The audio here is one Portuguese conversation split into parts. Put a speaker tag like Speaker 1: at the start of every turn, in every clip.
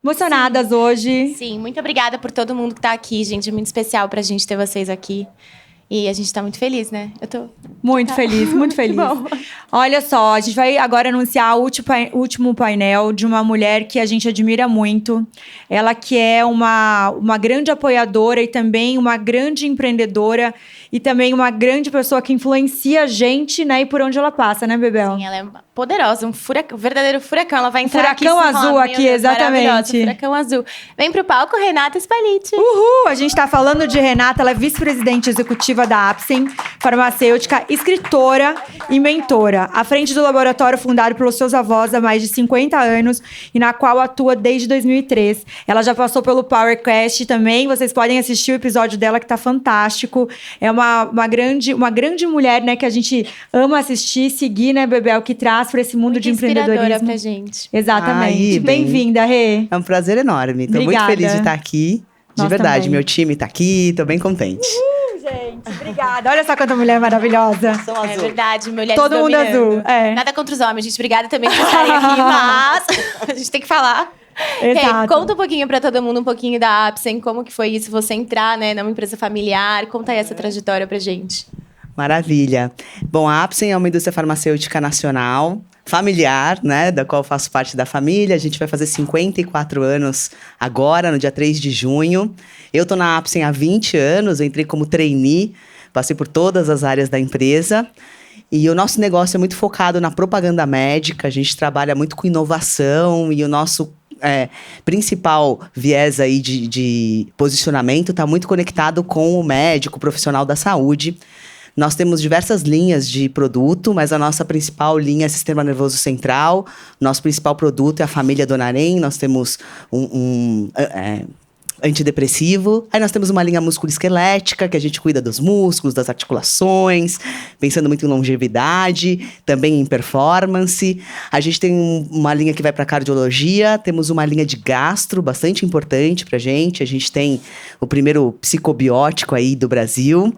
Speaker 1: Emocionadas hoje.
Speaker 2: Sim, muito obrigada por todo mundo que tá aqui, gente. É muito especial pra gente ter vocês aqui. E a gente tá muito feliz, né? Eu tô...
Speaker 1: Muito feliz, muito feliz.
Speaker 2: bom.
Speaker 1: Olha só, a gente vai agora anunciar o último painel de uma mulher que a gente admira muito. Ela que é uma grande apoiadora e também uma grande empreendedora e também uma grande pessoa que influencia a gente, né? E por onde ela passa, né, Bebel?
Speaker 2: Sim, ela é poderosa, um verdadeiro furacão. Ela vai entrar
Speaker 1: Furacão
Speaker 2: aqui,
Speaker 1: azul aqui,
Speaker 2: Deus,
Speaker 1: exatamente.
Speaker 2: Furacão azul. Vem pro palco, Renata Spalletti.
Speaker 1: Uhul! A gente tá falando de Renata, ela é vice-presidente executiva da Apsen Farmacêutica, escritora e mentora, à frente do laboratório fundado pelos seus avós há mais de 50 anos e na qual atua desde 2003. Ela já passou pelo PowerQuest também, vocês podem assistir o episódio dela que tá fantástico. É uma grande mulher, né, que a gente ama assistir, seguir, né, Bebel, que traz para esse mundo
Speaker 2: Muito
Speaker 1: de empreendedorismo.
Speaker 2: inspiradora pra gente.
Speaker 1: Exatamente.
Speaker 3: Ai,
Speaker 1: Bem-vinda, Rê.
Speaker 3: É um prazer enorme. Tô
Speaker 1: Obrigada.
Speaker 3: muito feliz de estar aqui. De
Speaker 1: Nós
Speaker 3: verdade,
Speaker 1: também.
Speaker 3: meu time tá aqui, tô bem contente.
Speaker 1: Gente, obrigada. Olha só quanta mulher maravilhosa.
Speaker 3: São
Speaker 2: É verdade, mulheres
Speaker 1: Todo mundo
Speaker 2: dominando.
Speaker 1: azul, é.
Speaker 2: Nada contra os homens, gente. Obrigada também por estarem aqui, mas a gente tem que falar.
Speaker 1: Exato.
Speaker 2: Conta um pouquinho pra todo mundo, um pouquinho da Apsen, como que foi isso, você entrar, né, numa empresa familiar. Conta aí essa trajetória pra gente.
Speaker 3: Maravilha. Bom, a Apsen é uma indústria farmacêutica nacional, familiar, né, da qual eu faço parte da família. A gente vai fazer 54 anos agora, no dia 3 de junho. Eu tô na Apsen há 20 anos, eu entrei como trainee, passei por todas as áreas da empresa. E o nosso negócio é muito focado na propaganda médica, a gente trabalha muito com inovação e o nosso principal viés aí de posicionamento está muito conectado com o médico, o profissional da saúde. Nós temos diversas linhas de produto, mas a nossa principal linha é Sistema Nervoso Central. Nosso principal produto é a família Donarém. Nós temos antidepressivo. Aí nós temos uma linha musculoesquelética, que a gente cuida dos músculos, das articulações, pensando muito em longevidade, também em performance. A gente tem uma linha que vai para cardiologia, temos uma linha de gastro, bastante importante pra gente. A gente tem o primeiro psicobiótico aí do Brasil.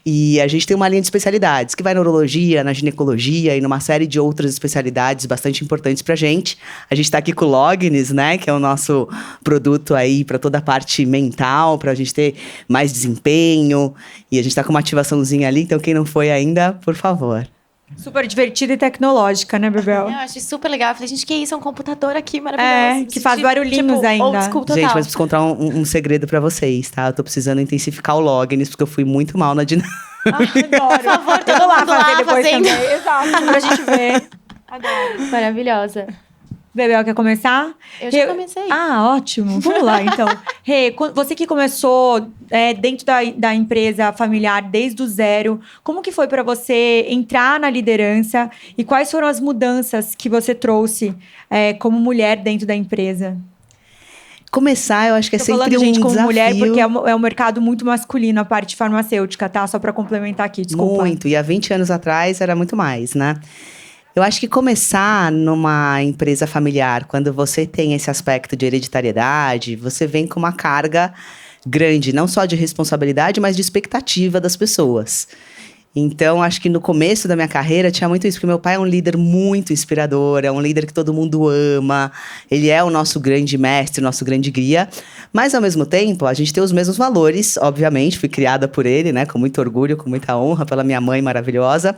Speaker 3: E a gente tem uma linha de especialidades, que vai na urologia, na ginecologia e numa série de outras especialidades bastante importantes pra gente. A gente tá aqui com o Lognis, né, que é o nosso produto aí para toda a parte mental, pra gente ter mais desempenho. E a gente tá com uma ativaçãozinha ali, então quem não foi ainda, por favor.
Speaker 1: Super divertida e tecnológica, né, Bebel?
Speaker 2: Eu achei super legal. Eu falei, gente, que isso? É um computador aqui maravilhoso.
Speaker 1: Que faz barulhinhos ainda.
Speaker 2: Old school total.
Speaker 3: Gente, mas preciso contar um segredo pra vocês, tá? Eu tô precisando intensificar o Lognis, porque eu fui muito mal na dinâmica.
Speaker 1: Adoro.
Speaker 2: Por favor, todo
Speaker 1: Vamos lá
Speaker 2: mundo
Speaker 1: fazer
Speaker 2: lá
Speaker 1: depois
Speaker 2: fazendo.
Speaker 1: também. Exato, pra gente ver. Adoro.
Speaker 2: Maravilhosa.
Speaker 1: Bebel, quer começar?
Speaker 2: Eu já comecei.
Speaker 1: Ah, ótimo. Vamos lá, então. Rê, você que começou dentro da empresa familiar desde o zero, como que foi para você entrar na liderança e quais foram as mudanças que você trouxe como mulher dentro da empresa?
Speaker 3: Começar, eu acho que é
Speaker 1: Tô
Speaker 3: sempre
Speaker 1: falando,
Speaker 3: um
Speaker 1: gente, como
Speaker 3: desafio.
Speaker 1: mulher, porque é um mercado muito masculino, a parte farmacêutica, tá? Só para complementar aqui, desculpa.
Speaker 3: Muito, e há 20 anos atrás era muito mais, né? Eu acho que começar numa empresa familiar, quando você tem esse aspecto de hereditariedade, você vem com uma carga grande, não só de responsabilidade, mas de expectativa das pessoas. Então, acho que no começo da minha carreira tinha muito isso, porque meu pai é um líder muito inspirador, é um líder que todo mundo ama, ele é o nosso grande mestre, o nosso grande guia, mas ao mesmo tempo, a gente tem os mesmos valores, obviamente, fui criada por ele, né, com muito orgulho, com muita honra, pela minha mãe maravilhosa.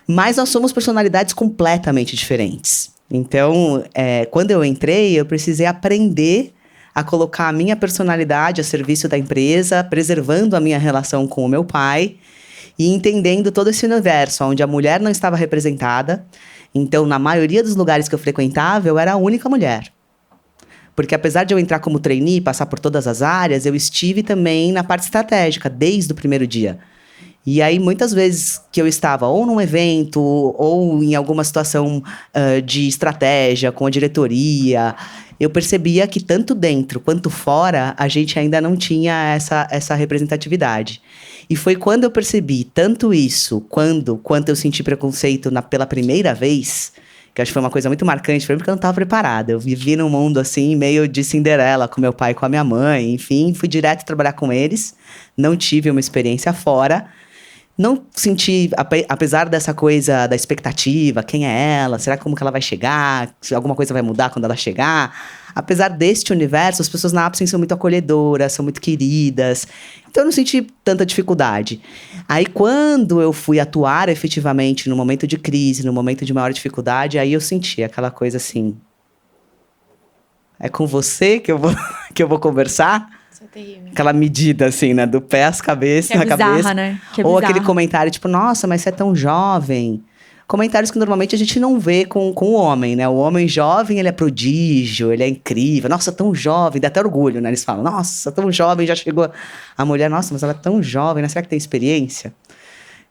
Speaker 3: Mas nós somos personalidades completamente diferentes. Então, quando eu entrei, eu precisei aprender a colocar a minha personalidade a serviço da empresa, preservando a minha relação com o meu pai e entendendo todo esse universo onde a mulher não estava representada. Então, na maioria dos lugares que eu frequentava, eu era a única mulher. Porque apesar de eu entrar como trainee e passar por todas as áreas, eu estive também na parte estratégica, desde o primeiro dia. E aí, muitas vezes que eu estava ou num evento, ou em alguma situação de estratégia com a diretoria, eu percebia que tanto dentro quanto fora, a gente ainda não tinha essa representatividade. E foi quando eu percebi tanto isso, quanto eu senti preconceito pela primeira vez, que acho que foi uma coisa muito marcante para mim, porque eu não estava preparada. Eu vivi num mundo assim, meio de Cinderela, com meu pai e com a minha mãe, enfim, fui direto trabalhar com eles, não tive uma experiência fora. não senti, apesar dessa coisa da expectativa, quem é ela, será como que ela vai chegar, se alguma coisa vai mudar quando ela chegar. Apesar deste universo, as pessoas na Apsen são muito acolhedoras, são muito queridas. Então eu não senti tanta dificuldade. Aí quando eu fui atuar efetivamente no momento de crise, no momento de maior dificuldade, aí eu senti aquela coisa assim, é com você que eu vou conversar?
Speaker 2: Isso é terrível.
Speaker 3: Aquela medida, assim, né? Do pé às cabeças,
Speaker 1: Que é
Speaker 3: na
Speaker 1: bizarra,
Speaker 3: cabeça.
Speaker 1: né? Que é
Speaker 3: Ou
Speaker 1: bizarra.
Speaker 3: aquele comentário, tipo, nossa, mas você é tão jovem. Comentários que normalmente a gente não vê com o homem, né? O homem jovem, ele é prodígio, ele é incrível. Nossa, tão jovem, dá até orgulho, né? Eles falam, nossa, tão jovem, já chegou. A mulher, nossa, mas ela é tão jovem, né? Será que tem experiência?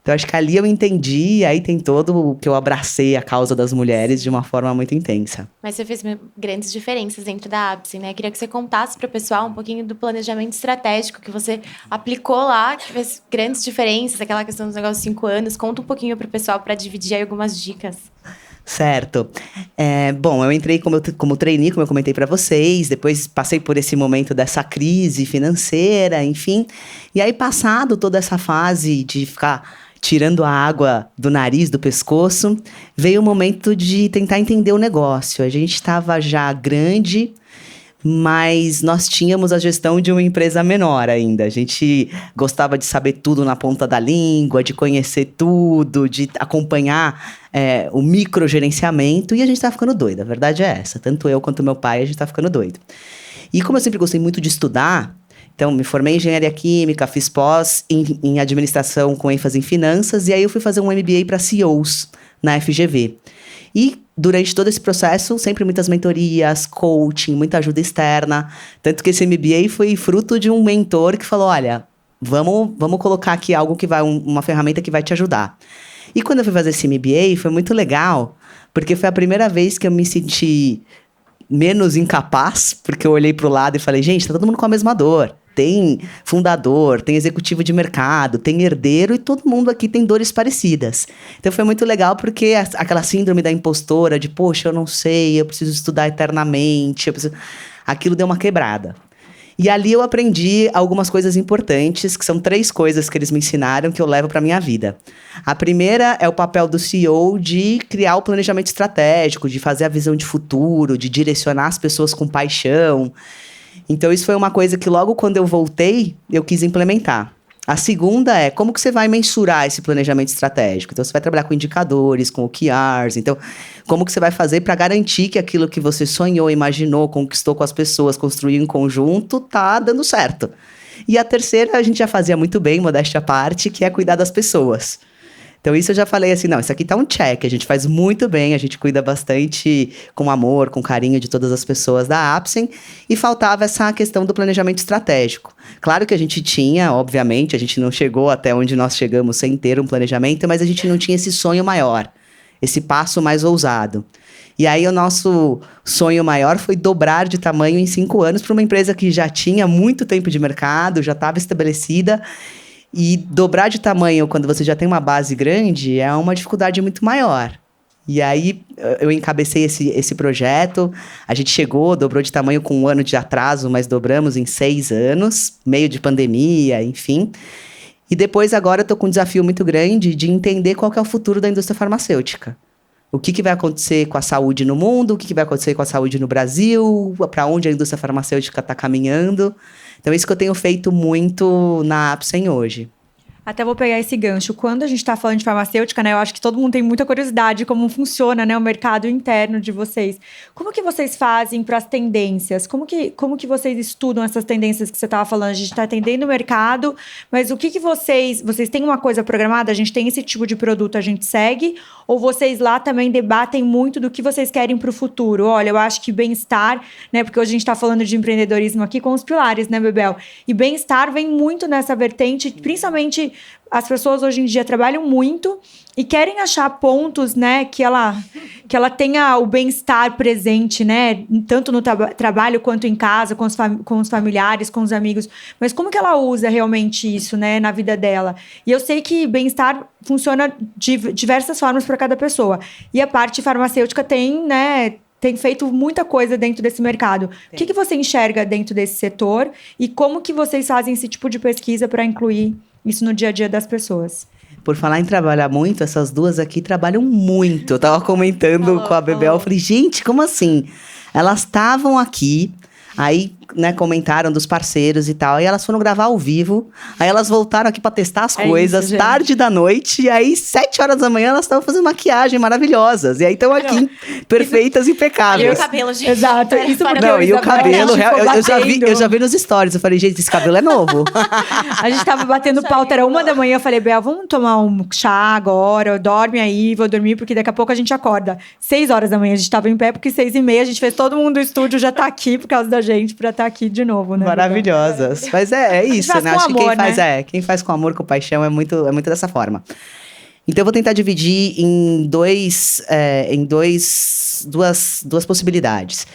Speaker 3: Então, acho que ali eu entendi, aí tem todo o que eu abracei a causa das mulheres de uma forma muito intensa.
Speaker 2: Mas você fez grandes diferenças dentro da Apsen, né? Queria que você contasse para o pessoal um pouquinho do planejamento estratégico que você aplicou lá, que fez grandes diferenças, aquela questão dos negócios de 5 anos. Conta um pouquinho para o pessoal para dividir aí algumas dicas.
Speaker 3: Certo. Bom, eu entrei como trainee, como eu comentei para vocês, depois passei por esse momento dessa crise financeira, enfim. E aí, passado toda essa fase de ficar tirando a água do nariz, do pescoço, veio o momento de tentar entender o negócio. A gente estava já grande, mas nós tínhamos a gestão de uma empresa menor ainda. A gente gostava de saber tudo na ponta da língua, de conhecer tudo, de acompanhar o microgerenciamento, e a gente estava ficando doido, a verdade é essa. Tanto eu quanto meu pai, a gente estava ficando doido. E como eu sempre gostei muito de estudar, então me formei em engenharia química, fiz pós em administração com ênfase em finanças, e aí eu fui fazer um MBA para CEOs na FGV. E durante todo esse processo, sempre muitas mentorias, coaching, muita ajuda externa. Tanto que esse MBA foi fruto de um mentor que falou, olha, vamos colocar aqui algo que vai, uma ferramenta que vai te ajudar. E quando eu fui fazer esse MBA, foi muito legal, porque foi a primeira vez que eu me senti menos incapaz, porque eu olhei para o lado e falei, gente, tá todo mundo com a mesma dor. Tem fundador, tem executivo de mercado, tem herdeiro, e todo mundo aqui tem dores parecidas. Então foi muito legal porque aquela síndrome da impostora, de poxa, eu não sei, eu preciso estudar eternamente, aquilo deu uma quebrada. E ali eu aprendi algumas coisas importantes, que são 3 coisas que eles me ensinaram que eu levo para minha vida. A primeira é o papel do CEO de criar o planejamento estratégico, de fazer a visão de futuro, de direcionar as pessoas com paixão. Então, isso foi uma coisa que logo quando eu voltei, eu quis implementar. A segunda é como que você vai mensurar esse planejamento estratégico. Então, você vai trabalhar com indicadores, com OKRs. Então, como que você vai fazer para garantir que aquilo que você sonhou, imaginou, conquistou com as pessoas, construiu em conjunto, tá dando certo. E a terceira, a gente já fazia muito bem, modéstia à parte, que é cuidar das pessoas. Então, isso eu já falei assim, não, isso aqui tá um check, a gente faz muito bem, a gente cuida bastante com amor, com carinho de todas as pessoas da Apsen, e faltava essa questão do planejamento estratégico. Claro que a gente tinha, obviamente, a gente não chegou até onde nós chegamos sem ter um planejamento, mas a gente não tinha esse sonho maior, esse passo mais ousado. E aí, o nosso sonho maior foi dobrar de tamanho em 5 anos para uma empresa que já tinha muito tempo de mercado, já estava estabelecida. E dobrar de tamanho quando você já tem uma base grande é uma dificuldade muito maior. E aí eu encabecei esse projeto, a gente chegou, dobrou de tamanho com 1 ano de atraso, mas dobramos em 6 anos, meio de pandemia, enfim. E depois agora eu tô com um desafio muito grande de entender qual que é o futuro da indústria farmacêutica. O que vai acontecer com a saúde no mundo, o que vai acontecer com a saúde no Brasil, para onde a indústria farmacêutica está caminhando. Então, isso que eu tenho feito muito na Apsen hoje.
Speaker 1: Até vou pegar esse gancho. Quando a gente está falando de farmacêutica, né? Eu acho que todo mundo tem muita curiosidade de como funciona, né, o mercado interno de vocês. Como que vocês fazem para as tendências? Como que vocês estudam essas tendências que você estava falando? A gente está atendendo o mercado, mas o que vocês têm uma coisa programada? A gente tem esse tipo de produto, a gente segue? Ou vocês lá também debatem muito do que vocês querem para o futuro? Olha, eu acho que bem-estar, né? Porque hoje a gente está falando de empreendedorismo aqui com os pilares, né, Bebel? E bem-estar vem muito nessa vertente, principalmente as pessoas hoje em dia trabalham muito e querem achar pontos, né, que ela tenha o bem-estar presente, né, tanto no trabalho quanto em casa, com os familiares, com os amigos. Mas como que ela usa realmente isso, né, na vida dela? E eu sei que bem-estar funciona de diversas formas para cada pessoa. E a parte farmacêutica tem feito muita coisa dentro desse mercado. O que você enxerga dentro desse setor e como que vocês fazem esse tipo de pesquisa para incluir isso no dia a dia das pessoas?
Speaker 3: por falar em trabalhar muito, essas duas aqui trabalham muito. Eu tava comentando com a Bebel, eu falei, gente, como assim? Elas estavam aqui, aí, né, comentaram dos parceiros e tal, e elas foram gravar ao vivo, aí elas voltaram aqui pra testar as coisas,
Speaker 1: isso,
Speaker 3: tarde da noite, e aí, 7 horas da manhã, elas estavam fazendo maquiagem maravilhosas, e aí estão aqui, perfeitas e
Speaker 2: E
Speaker 3: impecáveis.
Speaker 2: o cabelo, gente.
Speaker 1: Exato, isso porque
Speaker 3: Não, e o cabelo,
Speaker 1: ficou
Speaker 3: eu já vi nos stories, eu falei, gente, esse cabelo é novo.
Speaker 1: A gente tava batendo pauta, era 1 da manhã, eu falei, Bel, vamos tomar um chá agora, dorme aí, vou dormir, porque daqui a pouco a gente acorda. 6 horas da manhã a gente tava em pé, porque 6h30 a gente fez todo mundo do estúdio já tá aqui por causa da gente, pra estar aqui de novo, né?
Speaker 3: Maravilhosas. Mas é isso,
Speaker 1: faz
Speaker 3: né?
Speaker 1: com
Speaker 3: Acho que
Speaker 1: amor, né?
Speaker 3: quem faz com amor, com paixão, é muito dessa forma. Então, eu vou tentar dividir em duas possibilidades.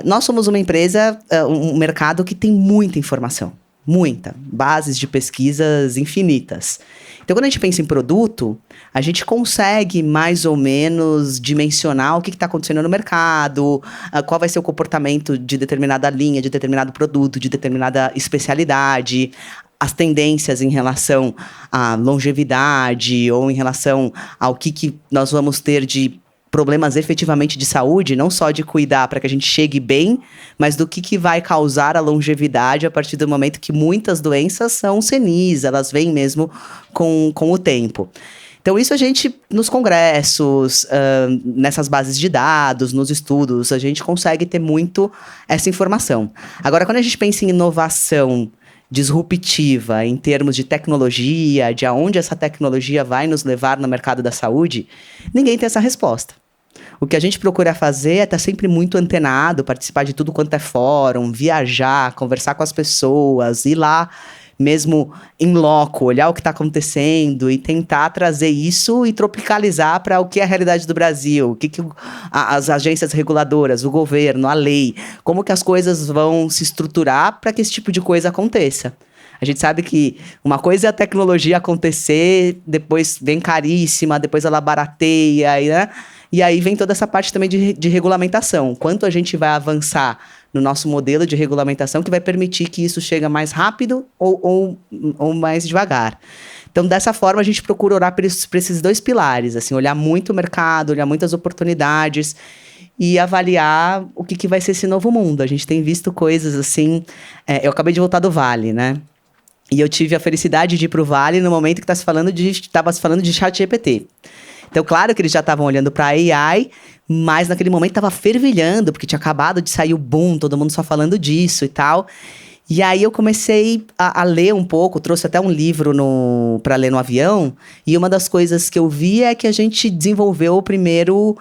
Speaker 3: Nós somos uma empresa, um mercado que tem muita informação. Muita. Bases de pesquisas infinitas. Então, quando a gente pensa em produto, a gente consegue mais ou menos dimensionar o que está acontecendo no mercado, qual vai ser o comportamento de determinada linha, de determinado produto, de determinada especialidade, as tendências em relação à longevidade ou em relação ao que nós vamos ter de problemas efetivamente de saúde, não só de cuidar para que a gente chegue bem, mas do que vai causar a longevidade a partir do momento que muitas doenças são senis, elas vêm mesmo com o tempo. Então, isso a gente, nos congressos, nessas bases de dados, nos estudos, a gente consegue ter muito essa informação. Agora, quando a gente pensa em inovação disruptiva, em termos de tecnologia, de aonde essa tecnologia vai nos levar no mercado da saúde, ninguém tem essa resposta. O que a gente procura fazer é estar sempre muito antenado, participar de tudo quanto é fórum, viajar, conversar com as pessoas, ir lá mesmo em loco, olhar o que está acontecendo e tentar trazer isso e tropicalizar para o que é a realidade do Brasil, o que as agências reguladoras, o governo, a lei, como que as coisas vão se estruturar para que esse tipo de coisa aconteça. A gente sabe que uma coisa é a tecnologia acontecer, depois vem caríssima, depois ela barateia, né? E aí vem toda essa parte também de regulamentação. Quanto a gente vai avançar no nosso modelo de regulamentação que vai permitir que isso chegue mais rápido ou mais devagar. Então, dessa forma, a gente procura orar para esses dois pilares, assim, olhar muito o mercado, olhar muitas oportunidades e avaliar o que vai ser esse novo mundo. A gente tem visto coisas assim... eu acabei de voltar do Vale, né? E eu tive a felicidade de ir para o Vale no momento que estava se falando de ChatGPT. Então, claro que eles já estavam olhando para a AI, mas naquele momento estava fervilhando, porque tinha acabado de sair o boom, todo mundo só falando disso e tal. E aí eu comecei a ler um pouco, trouxe até um livro para ler no avião, e uma das coisas que eu vi é que a gente desenvolveu o primeiro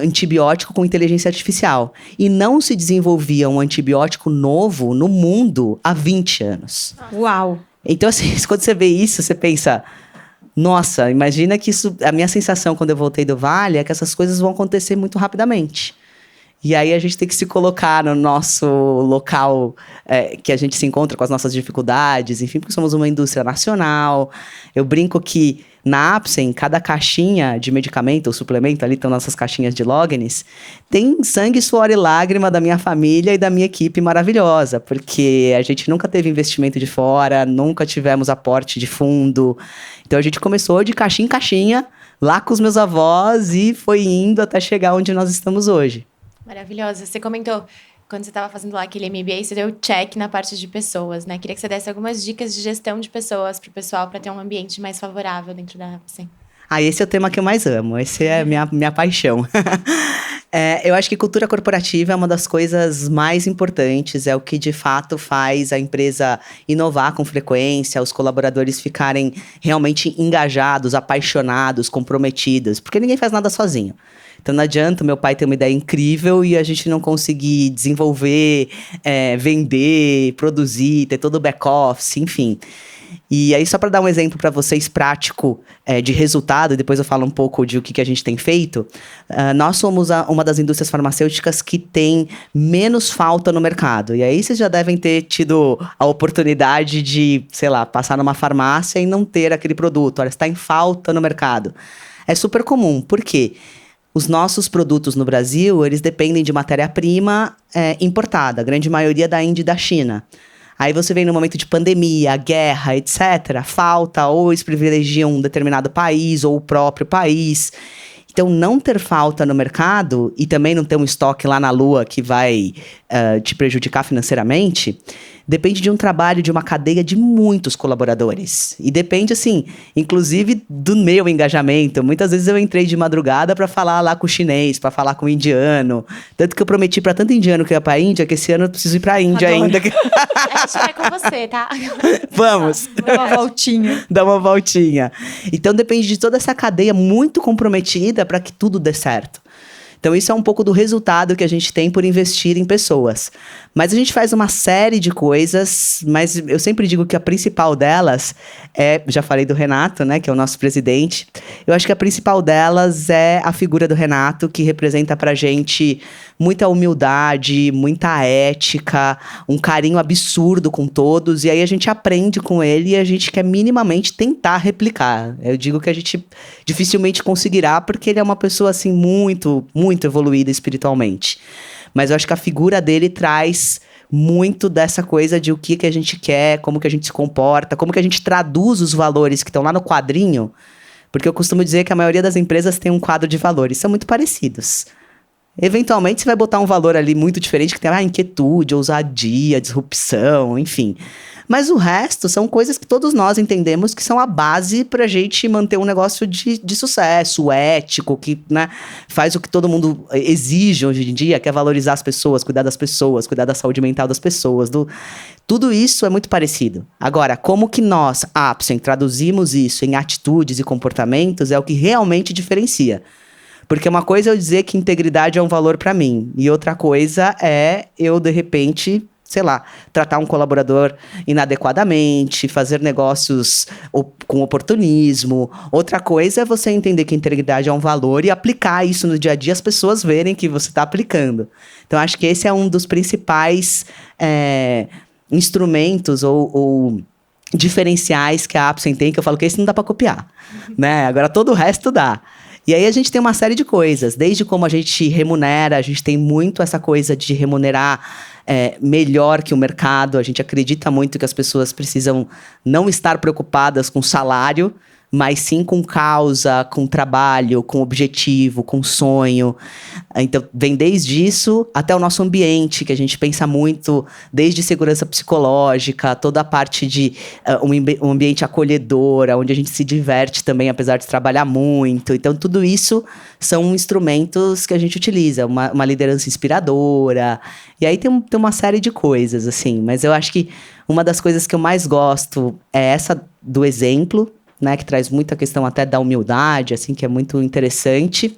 Speaker 3: antibiótico com inteligência artificial. E não se desenvolvia um antibiótico novo no mundo há 20 anos.
Speaker 1: Uau!
Speaker 3: Então, assim, quando você vê isso, você pensa... Nossa, imagina que isso... A minha sensação quando eu voltei do Vale é que essas coisas vão acontecer muito rapidamente. E aí a gente tem que se colocar no nosso local que a gente se encontra com as nossas dificuldades, enfim, porque somos uma indústria nacional. Eu brinco que na Apsen, cada caixinha de medicamento ou suplemento, ali estão nossas caixinhas de Lognis, tem sangue, suor e lágrima da minha família e da minha equipe maravilhosa, porque a gente nunca teve investimento de fora, nunca tivemos aporte de fundo. Então a gente começou de caixinha em caixinha, lá com os meus avós, e foi indo até chegar onde nós estamos hoje.
Speaker 2: Maravilhosa. Você comentou, quando você estava fazendo lá aquele MBA, você deu check na parte de pessoas, né? Queria que você desse algumas dicas de gestão de pessoas para o pessoal, para ter um ambiente mais favorável dentro da Apsen.
Speaker 3: Esse é o tema que eu mais amo, esse é minha paixão. Eu acho que cultura corporativa é uma das coisas mais importantes, é o que de fato faz a empresa inovar com frequência, os colaboradores ficarem realmente engajados, apaixonados, comprometidos, porque ninguém faz nada sozinho. Então não adianta o meu pai ter uma ideia incrível e a gente não conseguir desenvolver, vender, produzir, ter todo o back-office, enfim. E aí, só para dar um exemplo para vocês prático de resultado, e depois eu falo um pouco de o que a gente tem feito, nós somos uma das indústrias farmacêuticas que tem menos falta no mercado. E aí vocês já devem ter tido a oportunidade de, sei lá, passar numa farmácia e não ter aquele produto. Olha, está em falta no mercado. É super comum. Por quê? Os nossos produtos no Brasil, eles dependem de matéria-prima importada, a grande maioria da Índia e da China. Aí você vem no momento de pandemia, guerra, etc. Falta ou eles privilegiam um determinado país ou o próprio país. Então, não ter falta no mercado e também não ter um estoque lá na lua que vai te prejudicar financeiramente, depende de um trabalho de uma cadeia de muitos colaboradores. E depende, assim, inclusive do meu engajamento. Muitas vezes eu entrei de madrugada para falar lá com o chinês, para falar com o indiano. Tanto que eu prometi para tanto indiano que eu ia para a Índia, que esse ano eu preciso ir para a Índia ainda.
Speaker 2: A gente vai com você, tá?
Speaker 3: Vamos!
Speaker 1: Dá uma voltinha.
Speaker 3: Dá uma voltinha. Então depende de toda essa cadeia muito comprometida para que tudo dê certo. Então isso é um pouco do resultado que a gente tem por investir em pessoas. Mas a gente faz uma série de coisas, mas eu sempre digo que a principal delas já falei do Renato, né, que é o nosso presidente. Eu acho que a principal delas é a figura do Renato, que representa pra gente muita humildade, muita ética, um carinho absurdo com todos, e aí a gente aprende com ele e a gente quer minimamente tentar replicar. Eu digo que a gente dificilmente conseguirá, porque ele é uma pessoa assim muito evoluída espiritualmente. Mas eu acho que a figura dele traz muito dessa coisa de o que a gente quer, como que a gente se comporta, como que a gente traduz os valores que estão lá no quadrinho. Porque eu costumo dizer que a maioria das empresas tem um quadro de valores, são muito parecidos. Eventualmente você vai botar um valor ali muito diferente, que tem inquietude, ousadia, disrupção, enfim. Mas o resto são coisas que todos nós entendemos que são a base pra gente manter um negócio de sucesso, ético, que, né, faz o que todo mundo exige hoje em dia, que é valorizar as pessoas, cuidar das pessoas, cuidar da saúde mental das pessoas. Tudo isso é muito parecido. Agora, como que nós, Apsen, traduzimos isso em atitudes e comportamentos é o que realmente diferencia. Porque uma coisa é eu dizer que integridade é um valor pra mim, e outra coisa é eu, de repente, sei lá, tratar um colaborador inadequadamente, fazer negócios com oportunismo. Outra coisa é você entender que integridade é um valor e aplicar isso no dia a dia, as pessoas verem que você está aplicando. Então, acho que esse é um dos principais instrumentos ou diferenciais que a Apsen tem, que eu falo que esse não dá para copiar, né? Agora, todo o resto dá. E aí a gente tem uma série de coisas, desde como a gente remunera, a gente tem muito essa coisa de remunerar melhor que o mercado. A gente acredita muito que as pessoas precisam não estar preocupadas com salário, mas sim com causa, com trabalho, com objetivo, com sonho. Então, vem desde isso até o nosso ambiente, que a gente pensa muito, desde segurança psicológica, toda a parte de um ambiente acolhedor, onde a gente se diverte também, apesar de trabalhar muito. Então, tudo isso são instrumentos que a gente utiliza, uma liderança inspiradora. E aí tem uma série de coisas, assim. Mas eu acho que uma das coisas que eu mais gosto é essa do exemplo, né, que traz muita questão até da humildade, assim, que é muito interessante.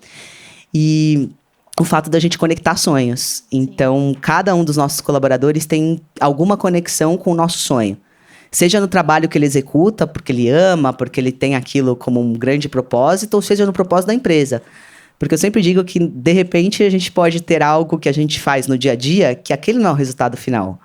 Speaker 3: E o fato da gente conectar sonhos. Então, cada um dos nossos colaboradores tem alguma conexão com o nosso sonho. Seja no trabalho que ele executa, porque ele ama, porque ele tem aquilo como um grande propósito, ou seja no propósito da empresa. Porque eu sempre digo que, de repente, a gente pode ter algo que a gente faz no dia a dia, que aquele não é o resultado final.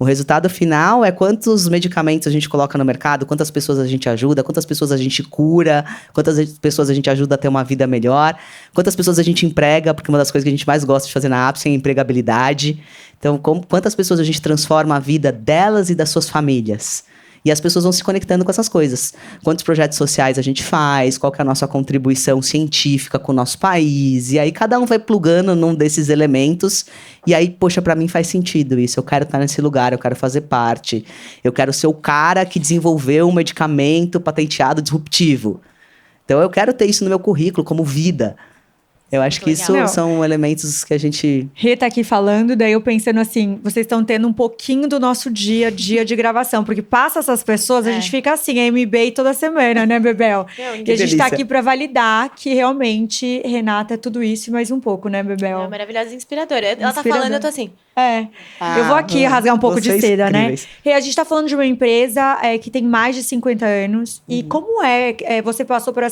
Speaker 3: O resultado final é quantos medicamentos a gente coloca no mercado, quantas pessoas a gente ajuda, quantas pessoas a gente cura, quantas pessoas a gente ajuda a ter uma vida melhor, quantas pessoas a gente emprega, porque uma das coisas que a gente mais gosta de fazer na Apsen é empregabilidade. Então, quantas pessoas a gente transforma a vida delas e das suas famílias. E as pessoas vão se conectando com essas coisas. Quantos projetos sociais a gente faz, qual que é a nossa contribuição científica com o nosso país. E aí cada um vai plugando num desses elementos. E aí, poxa, pra mim faz sentido isso. Eu quero estar nesse lugar, eu quero fazer parte. Eu quero ser o cara que desenvolveu um medicamento patenteado disruptivo. Então eu quero ter isso no meu currículo como vida. Eu acho que isso são elementos que a gente...
Speaker 1: Rê tá aqui falando, daí eu pensando assim, vocês estão tendo um pouquinho do nosso dia a dia de gravação, porque passa essas pessoas, a gente fica assim, MBA toda semana, né, Bebel? E a gente tá aqui pra validar que realmente Renata é tudo isso e mais um pouco, né, Bebel?
Speaker 2: É maravilhosa e inspiradora. Ela tá falando, eu tô assim...
Speaker 1: Eu vou aqui rasgar um pouco de seda,
Speaker 3: incríveis,
Speaker 1: né? Rê, a gente tá falando de uma empresa que tem mais de 50 anos. E como você passou por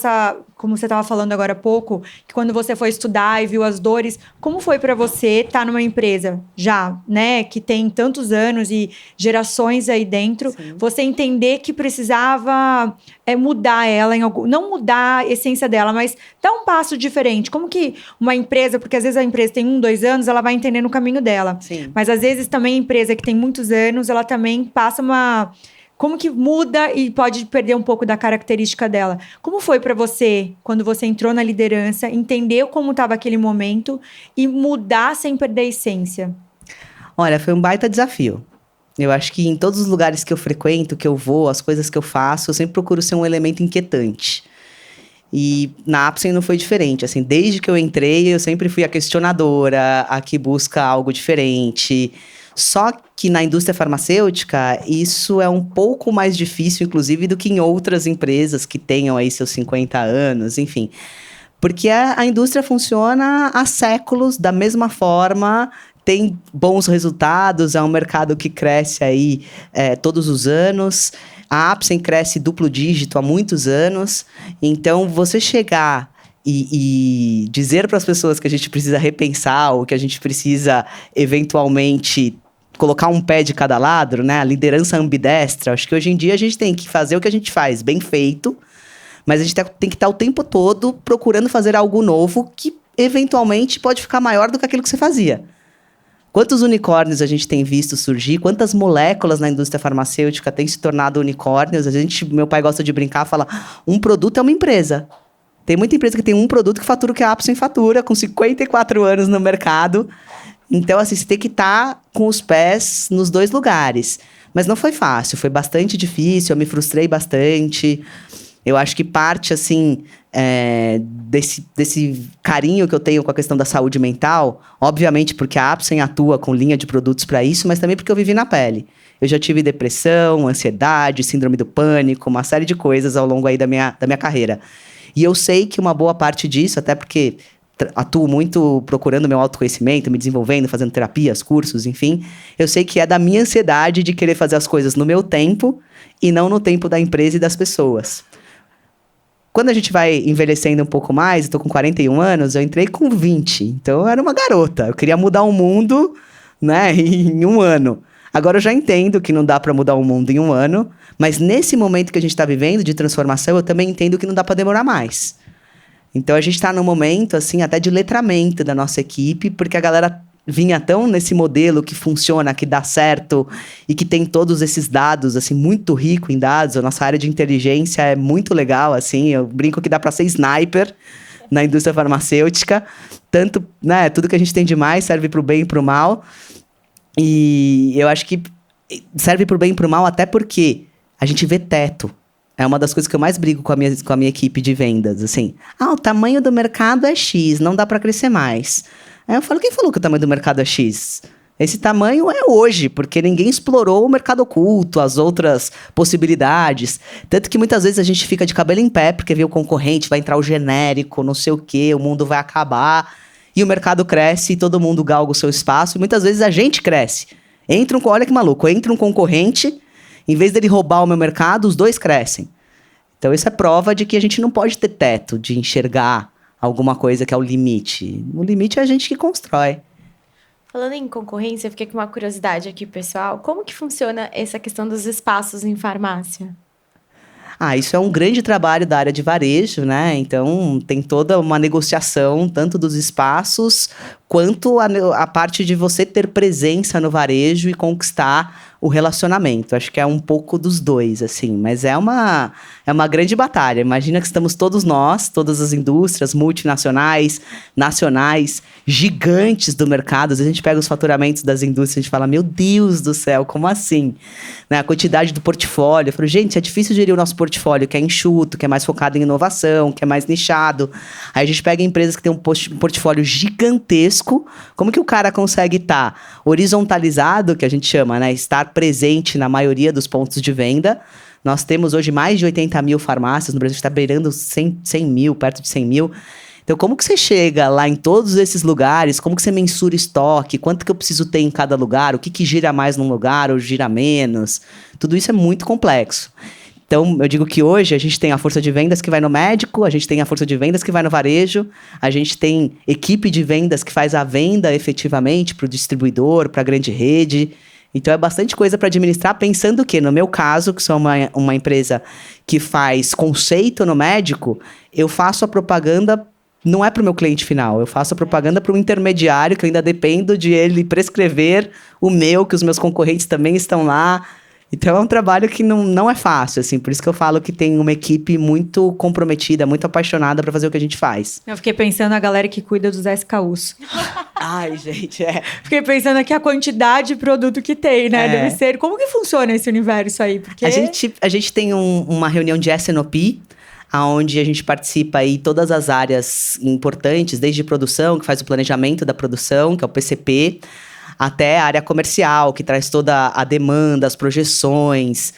Speaker 1: como você estava falando agora há pouco, que quando você foi estudar e viu as dores, como foi para você estar numa empresa já, né, que tem tantos anos e gerações aí dentro,
Speaker 3: Sim.
Speaker 1: você entender que precisava mudar ela, não mudar a essência dela, mas dar um passo diferente. Como que uma empresa, porque às vezes a empresa tem 1, 2 anos, ela vai entendendo o caminho dela.
Speaker 3: Sim.
Speaker 1: Mas às vezes também a empresa que tem muitos anos, ela também passa uma... Como que muda e pode perder um pouco da característica dela? Como foi para você, quando você entrou na liderança, entender como estava aquele momento e mudar sem perder a essência?
Speaker 3: Olha, foi um baita desafio. Eu acho que em todos os lugares que eu frequento, que eu vou, as coisas que eu faço, eu sempre procuro ser um elemento inquietante. E na Apsen não foi diferente, assim, desde que eu entrei, eu sempre fui a questionadora, a que busca algo diferente. Só que na indústria farmacêutica, isso é um pouco mais difícil, inclusive, do que em outras empresas que tenham aí seus 50 anos, enfim. Porque a indústria funciona há séculos, da mesma forma, tem bons resultados, é um mercado que cresce aí todos os anos. A Apsen cresce duplo dígito há muitos anos. Então, você chegar e dizer para as pessoas que a gente precisa repensar ou que a gente precisa, eventualmente, colocar um pé de cada lado, né? A liderança ambidestra. Acho que hoje em dia a gente tem que fazer o que a gente faz bem feito, mas a gente tem que estar o tempo todo procurando fazer algo novo que, eventualmente, pode ficar maior do que aquilo que você fazia. Quantos unicórnios a gente tem visto surgir? Quantas moléculas na indústria farmacêutica têm se tornado unicórnios? Meu pai gosta de brincar, fala, um produto é uma empresa. Tem muita empresa que tem um produto que fatura o que a Apsen fatura, com 54 anos no mercado. Então, assim, você tem que estar com os pés nos dois lugares. Mas não foi fácil, foi bastante difícil, eu me frustrei bastante. Eu acho que parte, assim, desse carinho que eu tenho com a questão da saúde mental, obviamente porque a Apsen atua com linha de produtos para isso, mas também porque eu vivi na pele. Eu já tive depressão, ansiedade, síndrome do pânico, uma série de coisas ao longo aí da minha carreira. E eu sei que uma boa parte disso, até porque atuo muito procurando meu autoconhecimento, me desenvolvendo, fazendo terapias, cursos, enfim. Eu sei que é da minha ansiedade de querer fazer as coisas no meu tempo e não no tempo da empresa e das pessoas. Quando a gente vai envelhecendo um pouco mais, eu tô com 41 anos, eu entrei com 20. Então, eu era uma garota. Eu queria mudar o mundo, né, em um ano. Agora, eu já entendo que não dá para mudar o mundo em um ano, mas nesse momento que a gente está vivendo de transformação, eu também entendo que não dá para demorar mais. Então, a gente está num momento, assim, até de letramento da nossa equipe, porque a galera vinha tão nesse modelo que funciona, que dá certo e que tem todos esses dados, assim, muito rico em dados. A nossa área de inteligência é muito legal, assim, eu brinco que dá para ser sniper na indústria farmacêutica. Tanto, né, tudo que a gente tem de mais serve para o bem e para o mal. E eu acho que serve para o bem e para o mal até porque a gente vê teto. É uma das coisas que eu mais brigo com a minha equipe de vendas, assim. O tamanho do mercado é X, não dá para crescer mais. Aí eu falo, quem falou que o tamanho do mercado é X? Esse tamanho é hoje, porque ninguém explorou o mercado oculto, as outras possibilidades. Tanto que muitas vezes a gente fica de cabelo em pé, porque vê o concorrente, vai entrar o genérico, não sei o quê, o mundo vai acabar. E o mercado cresce e todo mundo galga o seu espaço. E muitas vezes a gente cresce. Olha que maluco, entra um concorrente, em vez dele roubar o meu mercado, os dois crescem. Então isso é prova de que a gente não pode ter teto de enxergar alguma coisa que é o limite. O limite é a gente que constrói.
Speaker 2: Falando em concorrência, eu fiquei com uma curiosidade aqui, pessoal. Como que funciona essa questão dos espaços em farmácia?
Speaker 3: Isso é um grande trabalho da área de varejo, né? Então, tem toda uma negociação, tanto dos espaços, quanto a parte de você ter presença no varejo e conquistar o relacionamento. Acho que é um pouco dos dois, assim. Mas é uma grande batalha. Imagina que estamos todos nós, todas as indústrias multinacionais, nacionais, gigantes do mercado. Às vezes a gente pega os faturamentos das indústrias e a gente fala, meu Deus do céu, como assim? Né? A quantidade do portfólio. Eu falo, gente, é difícil gerir o nosso portfólio, que é enxuto, que é mais focado em inovação, que é mais nichado. Aí a gente pega empresas que têm um portfólio gigantesco. Como que o cara consegue estar horizontalizado, que a gente chama, né? Estar presente na maioria dos pontos de venda. Nós temos hoje mais de 80 mil farmácias no Brasil, está beirando 100 mil, perto de 100 mil. Então, como que você chega lá em todos esses lugares? Como que você mensura estoque? Quanto que eu preciso ter em cada lugar? O que gira mais num lugar ou gira menos? Tudo isso é muito complexo. Então, eu digo que hoje a gente tem a força de vendas que vai no médico, a gente tem a força de vendas que vai no varejo, a gente tem equipe de vendas que faz a venda efetivamente para o distribuidor, para a grande rede. Então, é bastante coisa para administrar, pensando que, no meu caso, que sou uma empresa que faz conceito no médico, eu faço a propaganda, não é para o meu cliente final, eu faço a propaganda para o intermediário, que eu ainda dependo de ele prescrever o meu, que os meus concorrentes também estão lá. Então, é um trabalho que não é fácil, assim. Por isso que eu falo que tem uma equipe muito comprometida, muito apaixonada para fazer o que a gente faz.
Speaker 1: Eu fiquei pensando na galera que cuida dos SKUs.
Speaker 3: Ai, gente,
Speaker 1: Fiquei pensando aqui a quantidade de produto que tem, né? Deve ser... Como que funciona esse universo aí? Porque...
Speaker 3: A gente tem uma reunião de S&OP, onde a gente participa aí todas as áreas importantes, desde produção, que faz o planejamento da produção, que é o PCP, até a área comercial, que traz toda a demanda, as projeções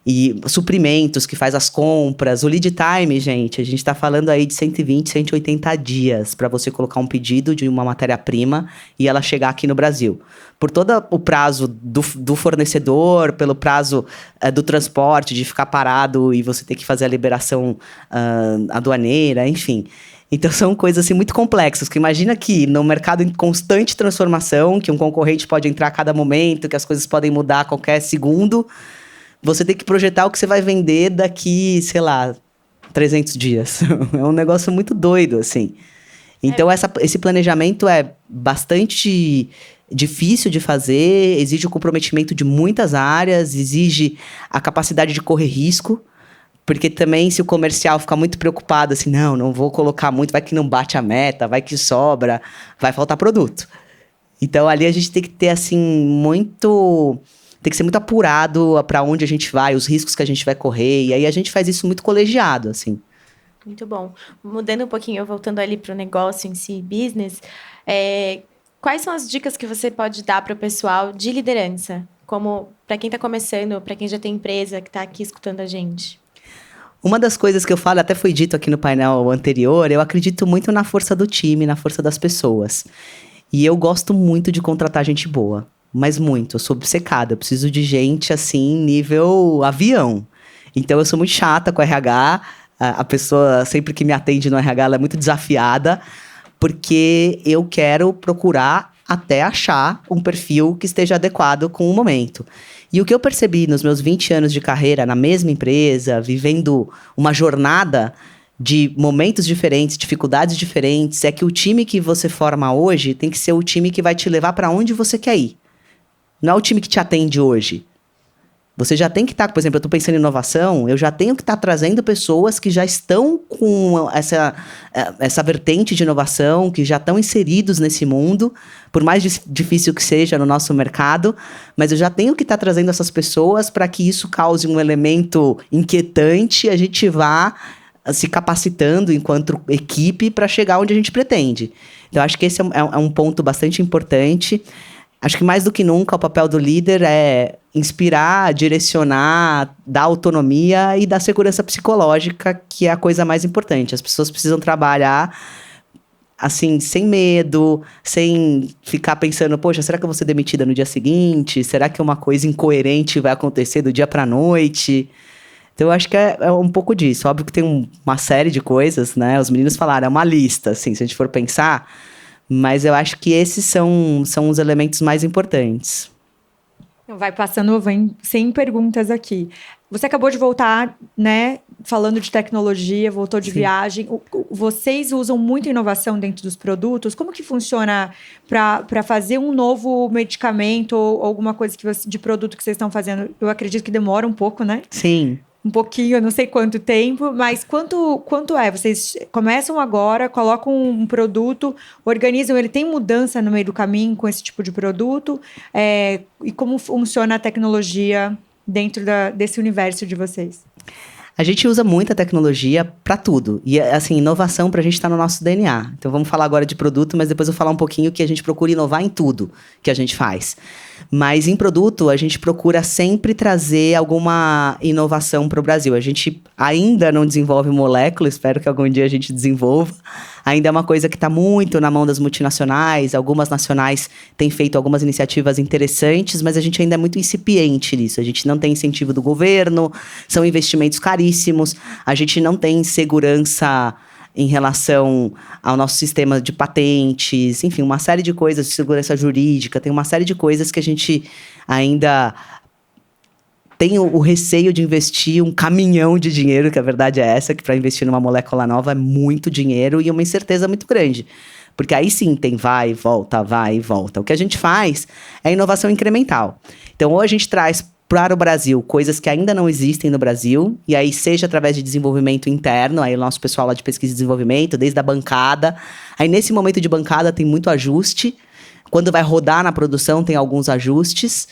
Speaker 3: e suprimentos, que faz as compras. O lead time, gente, a gente está falando aí de 120, 180 dias para você colocar um pedido de uma matéria-prima e ela chegar aqui no Brasil. Por todo o prazo do fornecedor, pelo prazo do transporte, de ficar parado e você ter que fazer a liberação aduaneira, enfim. Então, são coisas assim, muito complexas. Que imagina que no mercado em constante transformação, que um concorrente pode entrar a cada momento, que as coisas podem mudar a qualquer segundo, você tem que projetar o que você vai vender daqui, sei lá, 300 dias. É um negócio muito doido, assim. Então, esse planejamento é bastante difícil de fazer, exige o comprometimento de muitas áreas, exige a capacidade de correr risco. Porque também, se o comercial ficar muito preocupado, assim, não vou colocar muito, vai que não bate a meta, vai que sobra, vai faltar produto. Então, ali a gente tem que ter, assim, tem que ser muito apurado para onde a gente vai, os riscos que a gente vai correr. E aí, a gente faz isso muito colegiado, assim.
Speaker 2: Muito bom. Mudando um pouquinho, voltando ali para o negócio em si, business, quais são as dicas que você pode dar para o pessoal de liderança? Como para quem está começando, para quem já tem empresa, que está aqui escutando a gente?
Speaker 3: Uma das coisas que eu falo, até foi dito aqui no painel anterior, eu acredito muito na força do time, na força das pessoas. E eu gosto muito de contratar gente boa, mas muito. Eu sou obcecada, eu preciso de gente, assim, nível avião. Então, eu sou muito chata com o RH, a pessoa, sempre que me atende no RH, ela é muito desafiada, porque eu quero procurar até achar um perfil que esteja adequado com o momento. E o que eu percebi nos meus 20 anos de carreira na mesma empresa, vivendo uma jornada de momentos diferentes, dificuldades diferentes, é que o time que você forma hoje tem que ser o time que vai te levar para onde você quer ir. Não é o time que te atende hoje. Você já tem que estar, por exemplo, eu estou pensando em inovação, eu já tenho que estar trazendo pessoas que já estão com essa vertente de inovação, que já estão inseridos nesse mundo, por mais difícil que seja no nosso mercado, mas eu já tenho que estar trazendo essas pessoas para que isso cause um elemento inquietante, a gente vá se capacitando enquanto equipe para chegar onde a gente pretende. Então, acho que esse é um ponto bastante importante. Acho que mais do que nunca o papel do líder é inspirar, direcionar, dar autonomia e dar segurança psicológica, que é a coisa mais importante. As pessoas precisam trabalhar assim, sem medo, sem ficar pensando, poxa, será que eu vou ser demitida no dia seguinte? Será que uma coisa incoerente vai acontecer do dia para a noite? Então, eu acho que é um pouco disso. Óbvio que tem uma série de coisas, né? Os meninos falaram, é uma lista, assim, se a gente for pensar. Mas eu acho que esses são os elementos mais importantes.
Speaker 1: Vai passando, vem 100 perguntas aqui. Você acabou de voltar, né, falando de tecnologia, voltou de viagem. Vocês usam muita inovação dentro dos produtos? Como que funciona para fazer um novo medicamento ou alguma coisa de produto que vocês estão fazendo? Eu acredito que demora um pouco, né?
Speaker 3: Sim.
Speaker 1: Um pouquinho, eu não sei quanto tempo, mas quanto é? Vocês começam agora, colocam um produto, organizam, ele tem mudança no meio do caminho com esse tipo de produto? E como funciona a tecnologia dentro desse universo de vocês?
Speaker 3: A gente usa muita tecnologia para tudo. E, assim, inovação pra gente está no nosso DNA. Então, vamos falar agora de produto, mas depois eu vou falar um pouquinho que a gente procura inovar em tudo que a gente faz. Mas em produto, a gente procura sempre trazer alguma inovação para o Brasil. A gente ainda não desenvolve molécula, espero que algum dia a gente desenvolva. ainda é uma coisa que está muito na mão das multinacionais. Algumas nacionais têm feito algumas iniciativas interessantes, mas a gente ainda é muito incipiente nisso. A gente não tem incentivo do governo, são investimentos caríssimos, a gente não tem segurança em relação ao nosso sistema de patentes, enfim, uma série de coisas, de segurança jurídica, tem uma série de coisas que a gente ainda tem o receio de investir um caminhão de dinheiro, que a verdade é essa, que para investir numa molécula nova é muito dinheiro e uma incerteza muito grande. Porque aí sim tem vai e volta, vai e volta. O que a gente faz é inovação incremental. Então, ou a gente traz para o Brasil coisas que ainda não existem no Brasil, e aí seja através de desenvolvimento interno, aí o nosso pessoal lá de pesquisa e desenvolvimento, desde a bancada. Aí nesse momento de bancada tem muito ajuste. Quando vai rodar na produção tem alguns ajustes,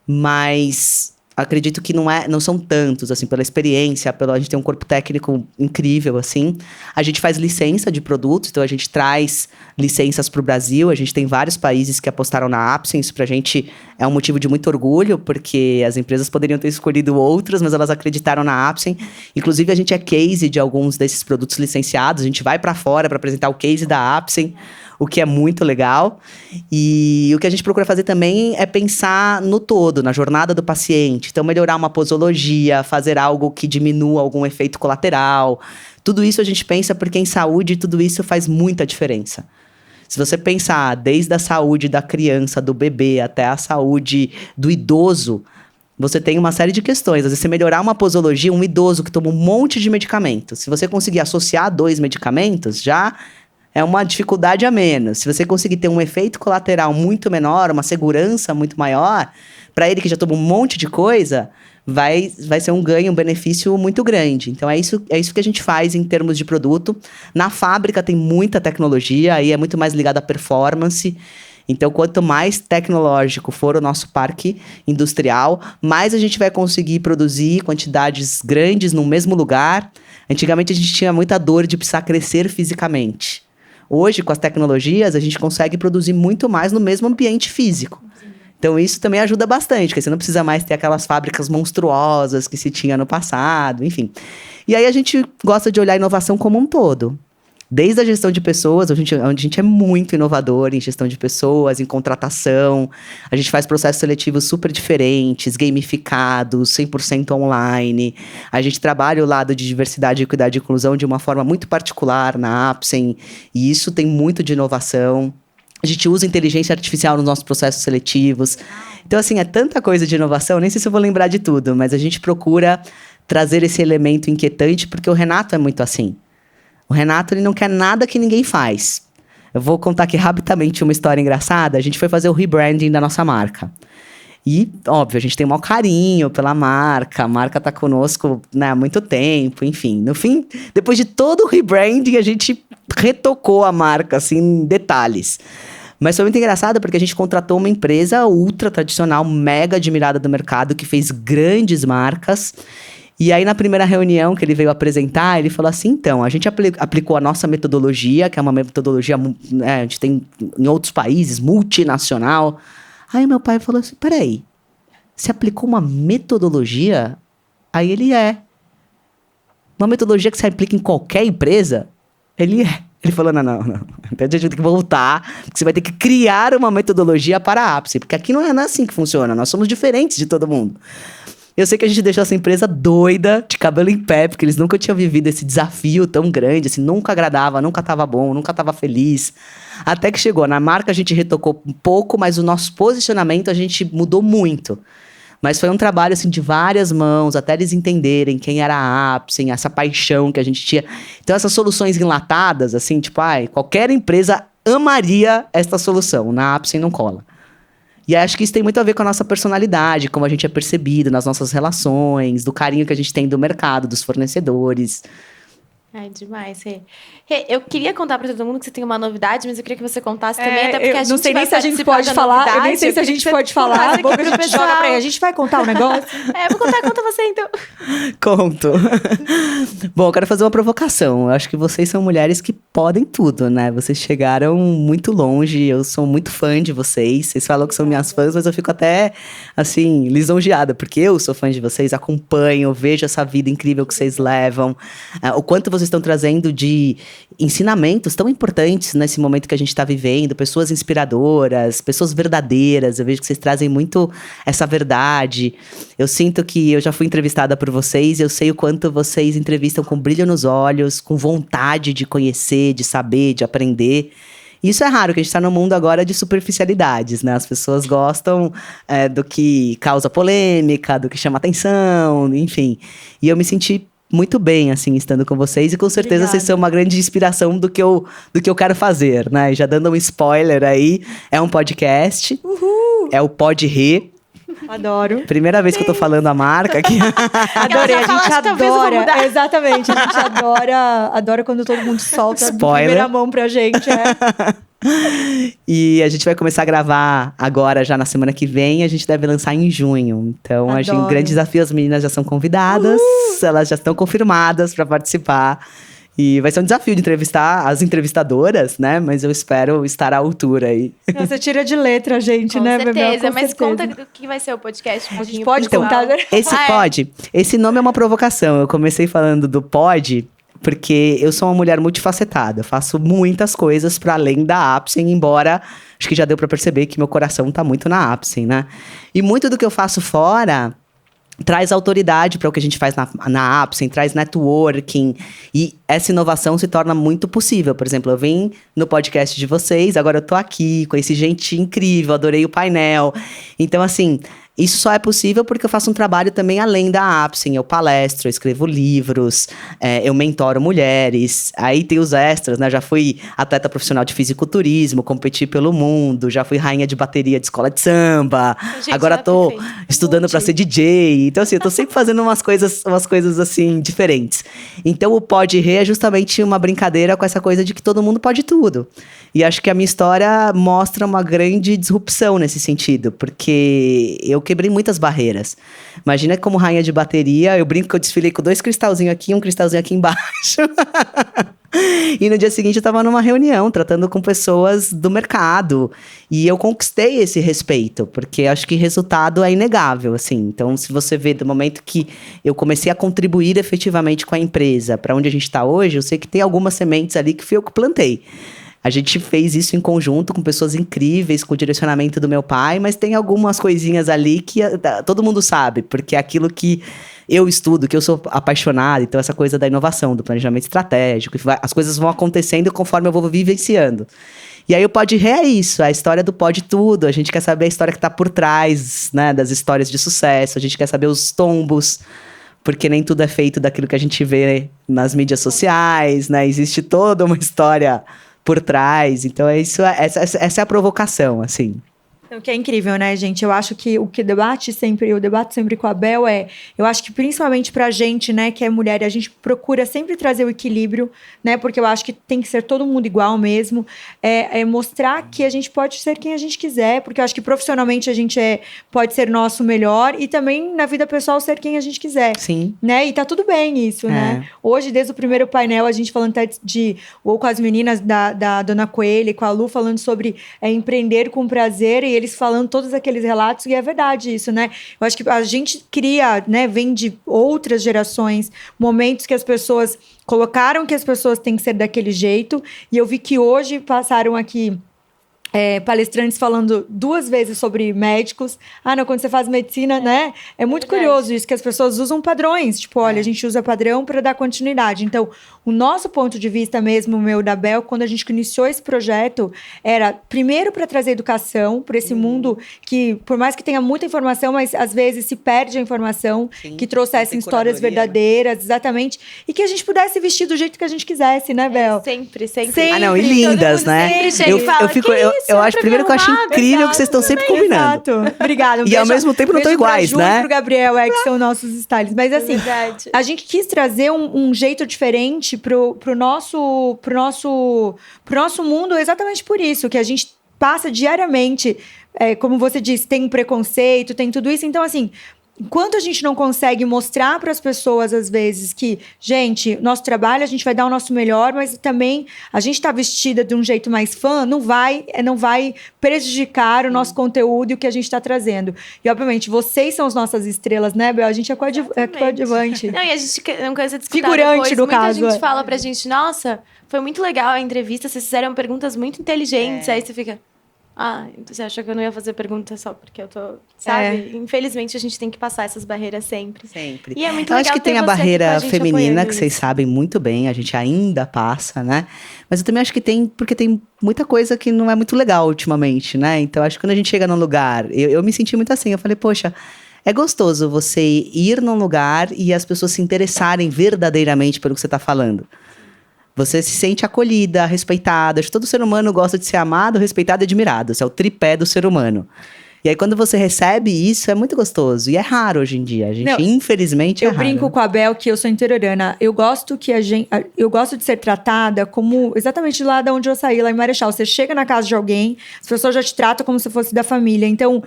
Speaker 3: mas acredito que não são tantos, assim, pela experiência, a gente tem um corpo técnico incrível, assim. A gente faz licença de produtos, então a gente traz licenças para o Brasil, a gente tem vários países que apostaram na Apsen, isso pra gente é um motivo de muito orgulho, porque as empresas poderiam ter escolhido outras, mas elas acreditaram na Apsen. Inclusive, a gente é case de alguns desses produtos licenciados, a gente vai para fora para apresentar o case da Apsen, o que é muito legal. E o que a gente procura fazer também é pensar no todo, na jornada do paciente. Então, melhorar uma posologia, fazer algo que diminua algum efeito colateral. Tudo isso a gente pensa porque em saúde tudo isso faz muita diferença. Se você pensar desde a saúde da criança, do bebê, até a saúde do idoso, você tem uma série de questões. Às vezes, você melhorar uma posologia, um idoso que toma um monte de medicamentos. Se você conseguir associar 2 medicamentos, já é uma dificuldade a menos. Se você conseguir ter um efeito colateral muito menor, uma segurança muito maior, para ele que já toma um monte de coisa, vai ser um ganho, um benefício muito grande. Então, é isso que a gente faz em termos de produto. Na fábrica tem muita tecnologia, aí é muito mais ligado à performance. Então, quanto mais tecnológico for o nosso parque industrial, mais a gente vai conseguir produzir quantidades grandes no mesmo lugar. Antigamente, a gente tinha muita dor de precisar crescer fisicamente. Hoje, com as tecnologias, a gente consegue produzir muito mais no mesmo ambiente físico. Então, isso também ajuda bastante, porque você não precisa mais ter aquelas fábricas monstruosas que se tinha no passado, enfim. E aí, a gente gosta de olhar a inovação como um todo. Desde a gestão de pessoas, onde a gente é muito inovador em gestão de pessoas, em contratação. A gente faz processos seletivos super diferentes, gamificados, 100% online. A gente trabalha o lado de diversidade, equidade e inclusão de uma forma muito particular na Apsen. E isso tem muito de inovação. A gente usa inteligência artificial nos nossos processos seletivos. Então, assim, é tanta coisa de inovação, nem sei se eu vou lembrar de tudo, mas a gente procura trazer esse elemento inquietante, porque o Renato é muito assim. O Renato, ele não quer nada que ninguém faz. Eu vou contar aqui rapidamente uma história engraçada. A gente foi fazer o rebranding da nossa marca. E, óbvio, a gente tem o maior carinho pela marca. A marca tá conosco, né, há muito tempo, enfim. No fim, depois de todo o rebranding, a gente retocou a marca, assim, em detalhes. Mas foi muito engraçado porque a gente contratou uma empresa ultra tradicional, mega admirada do mercado, que fez grandes marcas. E aí, na primeira reunião que ele veio apresentar, ele falou assim, então, a gente aplicou a nossa metodologia, que é uma metodologia, a gente tem em outros países, multinacional. Aí meu pai falou assim, peraí, você aplicou uma metodologia? Aí ele uma metodologia que você aplica em qualquer empresa? Ele falou, não. Então a gente tem que voltar, porque você vai ter que criar uma metodologia para a Apsen, porque aqui não é assim que funciona, nós somos diferentes de todo mundo. Eu sei que a gente deixou essa empresa doida, de cabelo em pé, porque eles nunca tinham vivido esse desafio tão grande, assim, nunca agradava, nunca tava bom, nunca tava feliz. Até que chegou, na marca a gente retocou um pouco, mas o nosso posicionamento a gente mudou muito. Mas foi um trabalho, assim, de várias mãos, até eles entenderem quem era a Apsen, essa paixão que a gente tinha. Então, essas soluções enlatadas, assim, tipo, qualquer empresa amaria esta solução, na Apsen não cola. E acho que isso tem muito a ver com a nossa personalidade, como a gente é percebido nas nossas relações, do carinho que a gente tem do mercado, dos fornecedores.
Speaker 2: Ai, demais, Rê. Rê, eu queria contar pra todo mundo que você tem uma novidade, mas eu queria que você contasse também, até porque a gente
Speaker 1: não sei nem
Speaker 2: vai
Speaker 1: se a gente pode falar. Eu nem sei se a gente pode falar. Bom, a gente joga pra aí. A gente vai contar o negócio?
Speaker 2: Vou contar, conta você então.
Speaker 3: Conto. Bom, eu quero fazer uma provocação. Eu acho que vocês são mulheres que podem tudo, né? Vocês chegaram muito longe, eu sou muito fã de vocês. Vocês falam que são minhas fãs, mas eu fico até, assim, lisonjeada, porque eu sou fã de vocês, acompanho, vejo essa vida incrível que vocês levam, o quanto vocês estão trazendo de ensinamentos tão importantes nesse momento que a gente está vivendo, pessoas inspiradoras, pessoas verdadeiras. Eu vejo que vocês trazem muito essa verdade. Eu sinto que eu já fui entrevistada por vocês, eu sei o quanto vocês entrevistam com brilho nos olhos, com vontade de conhecer, de saber, de aprender. Isso é raro, que a gente está num mundo agora de superficialidades, né? As pessoas gostam do que causa polêmica, do que chama atenção, enfim. E eu me senti muito bem, assim, estando com vocês. E com certeza
Speaker 1: Obrigada.
Speaker 3: vocês são uma grande inspiração do que eu quero fazer, né? Já dando um spoiler aí, é um podcast.
Speaker 1: Uhul!
Speaker 3: É o Pod Re.
Speaker 1: Adoro.
Speaker 3: Primeira vez que eu tô falando a marca aqui.
Speaker 1: Adorei, a
Speaker 2: já fala,
Speaker 1: gente
Speaker 2: acho que talvez eu vou
Speaker 1: adora.
Speaker 2: mudar.
Speaker 1: Exatamente, a gente adora quando todo mundo solta de
Speaker 3: Spoiler.
Speaker 1: primeira mão pra gente.
Speaker 3: E a gente vai começar a gravar agora, já na semana que vem. A gente deve lançar em junho. Então, a gente,
Speaker 1: Adoro.
Speaker 3: grande desafio. As meninas já são convidadas. Elas já estão confirmadas para participar. E vai ser um desafio de entrevistar as entrevistadoras, né? Mas eu espero estar à altura aí.
Speaker 1: Você tira de letra, gente,
Speaker 2: Com
Speaker 1: né,
Speaker 2: certeza,
Speaker 1: Bebel? Com
Speaker 2: mas
Speaker 1: certeza.
Speaker 2: conta do que vai ser o podcast um pouquinho.
Speaker 1: pode
Speaker 2: pro
Speaker 1: contar?
Speaker 2: pessoal.
Speaker 3: Esse pod, esse nome é uma provocação. Eu comecei falando do pod porque eu sou uma mulher multifacetada. Eu faço muitas coisas para além da Apsen, embora acho que já deu para perceber que meu coração tá muito na Apsen, né? E muito do que eu faço fora traz autoridade para o que a gente faz na Apsen, traz networking, e essa inovação se torna muito possível. Por exemplo, eu vim no podcast de vocês, agora eu tô aqui, conheci gente incrível, adorei o painel. Então, assim, isso só é possível porque eu faço um trabalho também além da Apsen. Eu palestro, eu escrevo livros, eu mentoro mulheres. Aí tem os extras, né? Já fui atleta profissional de fisiculturismo, competi pelo mundo, já fui rainha de bateria de escola de samba.
Speaker 2: Gente,
Speaker 3: Agora
Speaker 2: tá
Speaker 3: tô
Speaker 2: perfeito.
Speaker 3: estudando para ser DJ. Então, assim, eu tô sempre fazendo umas coisas assim, diferentes. Então, o Pod Re é justamente uma brincadeira com essa coisa de que todo mundo pode tudo. E acho que a minha história mostra uma grande disrupção nesse sentido, porque eu quebrei muitas barreiras. Imagina que como rainha de bateria, eu brinco que eu desfilei com 2 cristalzinhos aqui e um cristalzinho aqui embaixo. E no dia seguinte eu tava numa reunião, tratando com pessoas do mercado. E eu conquistei esse respeito, porque acho que resultado é inegável, assim. Então, se você vê do momento que eu comecei a contribuir efetivamente com a empresa, para onde a gente tá hoje, eu sei que tem algumas sementes ali que fui eu que plantei. A gente fez isso em conjunto com pessoas incríveis, com o direcionamento do meu pai, mas tem algumas coisinhas ali que todo mundo sabe, porque é aquilo que eu estudo, que eu sou apaixonada. Então, essa coisa da inovação, do planejamento estratégico, as coisas vão acontecendo conforme eu vou vivenciando. E aí o Pod Re é isso, a história do Pod Tudo. A gente quer saber a história que está por trás, né, das histórias de sucesso, a gente quer saber os tombos, porque nem tudo é feito daquilo que a gente vê nas mídias sociais, né? Existe toda uma história por trás. Então, essa é a provocação, assim.
Speaker 1: O que é incrível, né, gente? Eu acho que o que eu debato sempre com a Bel eu acho que principalmente pra gente, né, que é mulher, a gente procura sempre trazer o equilíbrio, né, porque eu acho que tem que ser todo mundo igual mesmo, mostrar que a gente pode ser quem a gente quiser, porque eu acho que profissionalmente a gente pode ser nosso melhor e também na vida pessoal ser quem a gente quiser.
Speaker 3: Sim.
Speaker 1: Né? E tá tudo bem isso, né? Hoje, desde o primeiro painel, a gente falando até ou com as meninas da Dona Coelho, com a Lu, falando sobre empreender com prazer, e eles falando todos aqueles relatos, e é verdade isso, né? Eu acho que a gente cria, né, vem de outras gerações, momentos que as pessoas colocaram que as pessoas têm que ser daquele jeito, e eu vi que hoje passaram aqui palestrantes falando 2 vezes sobre médicos. Não, quando você faz medicina, né? É muito curioso isso, que as pessoas usam padrões. Tipo, olha, a gente usa padrão para dar continuidade. Então, o nosso ponto de vista mesmo, o meu da Bel, quando a gente iniciou esse projeto, era primeiro para trazer educação para esse mundo que, por mais que tenha muita informação, mas às vezes se perde a informação, que trouxessem histórias verdadeiras, exatamente, e que a gente pudesse vestir do jeito que a gente quisesse, né, Bel?
Speaker 2: Sempre.
Speaker 3: Não, e lindas, né? Eu acho primeiro que eu acho incrível que vocês estão sempre combinando.
Speaker 1: Exato. Obrigada.
Speaker 3: E ao mesmo tempo não estão iguais,
Speaker 1: pra Ju,
Speaker 3: né?
Speaker 1: E pro Gabriel, que são nossos stylists. Mas assim, a gente quis trazer um jeito diferente pro nosso mundo, exatamente por isso, que a gente passa diariamente, como você disse, tem preconceito, tem tudo isso. Então, assim, enquanto a gente não consegue mostrar para as pessoas, às vezes, que, gente, nosso trabalho, a gente vai dar o nosso melhor, mas também a gente tá vestida de um jeito mais fã, não vai prejudicar o nosso conteúdo e o que a gente tá trazendo. E, obviamente, vocês são as nossas estrelas, né, Bel? A gente é coadjuvante.
Speaker 2: Não, e a gente não cansa de escutar
Speaker 1: Figurante,
Speaker 2: depois.
Speaker 1: no
Speaker 2: Muita
Speaker 1: caso.
Speaker 2: gente fala pra gente, nossa, foi muito legal a entrevista, vocês fizeram perguntas muito inteligentes. Aí você fica... então você achou que eu não ia fazer pergunta só porque eu tô... Sabe? Infelizmente, a gente tem que passar essas barreiras sempre.
Speaker 3: Sempre.
Speaker 2: E é muito
Speaker 3: eu
Speaker 2: legal
Speaker 3: acho que
Speaker 2: ter
Speaker 3: tem a
Speaker 2: você aqui com
Speaker 3: barreira
Speaker 2: gente
Speaker 3: feminina,
Speaker 2: apoiando
Speaker 3: que vocês
Speaker 2: isso.
Speaker 3: sabem muito bem, a gente ainda passa, né? Mas eu também acho que tem, porque tem muita coisa que não é muito legal ultimamente, né? Então, acho que quando a gente chega num lugar, eu me senti muito assim, eu falei, poxa, é gostoso você ir num lugar e as pessoas se interessarem verdadeiramente pelo que você tá falando. Você se sente acolhida, respeitada. Acho que todo ser humano gosta de ser amado, respeitado e admirado. Esse é o tripé do ser humano. E aí, quando você recebe isso, é muito gostoso. E é raro hoje em dia. A gente, infelizmente, é
Speaker 1: Eu
Speaker 3: raro.
Speaker 1: brinco com a Bel que eu sou interiorana. Eu gosto eu gosto de ser tratada como exatamente lá de onde eu saí, lá em Marechal. Você chega na casa de alguém, as pessoas já te tratam como se fosse da família. Então,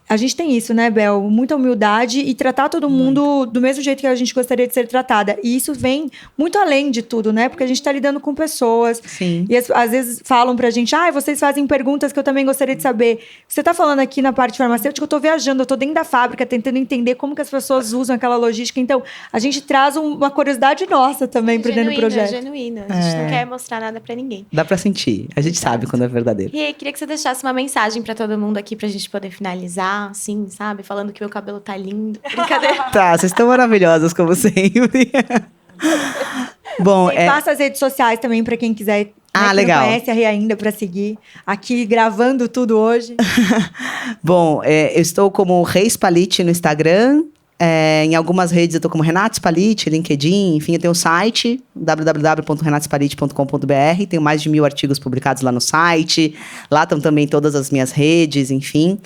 Speaker 1: a gente tem isso, né, Bel? Muita humildade e tratar todo mundo do mesmo jeito que a gente gostaria de ser tratada. E isso vem muito além de tudo, né? Porque a gente tá lidando com pessoas.
Speaker 3: Sim.
Speaker 1: E às vezes falam pra gente, vocês fazem perguntas que eu também gostaria de saber. Você tá falando aqui na parte farmacêutica, eu tô viajando, eu tô dentro da fábrica, tentando entender como que as pessoas usam aquela logística. Então, a gente traz uma curiosidade nossa também pro dentro do projeto.
Speaker 2: Genuíno. A gente não quer mostrar nada pra ninguém.
Speaker 3: Dá pra sentir. A gente sabe quando é verdadeiro.
Speaker 2: E aí, queria que você deixasse uma mensagem pra todo mundo aqui pra gente poder finalizar, assim, sabe? Falando que meu cabelo tá lindo. Brincadeira.
Speaker 3: Tá, vocês estão maravilhosas, como sempre. Bom,
Speaker 1: E passa as redes sociais também pra quem quiser. Né, que
Speaker 3: legal.
Speaker 1: não conhece a Rê ainda pra seguir. Aqui gravando tudo hoje.
Speaker 3: Bom, eu estou como Rê Spaliti no Instagram. Em algumas redes eu estou como Renato Spaliti, LinkedIn, enfim, eu tenho um site, www.renatospaliti.com.br, tenho mais de 1000 artigos publicados lá no site, lá estão também todas as minhas redes, enfim.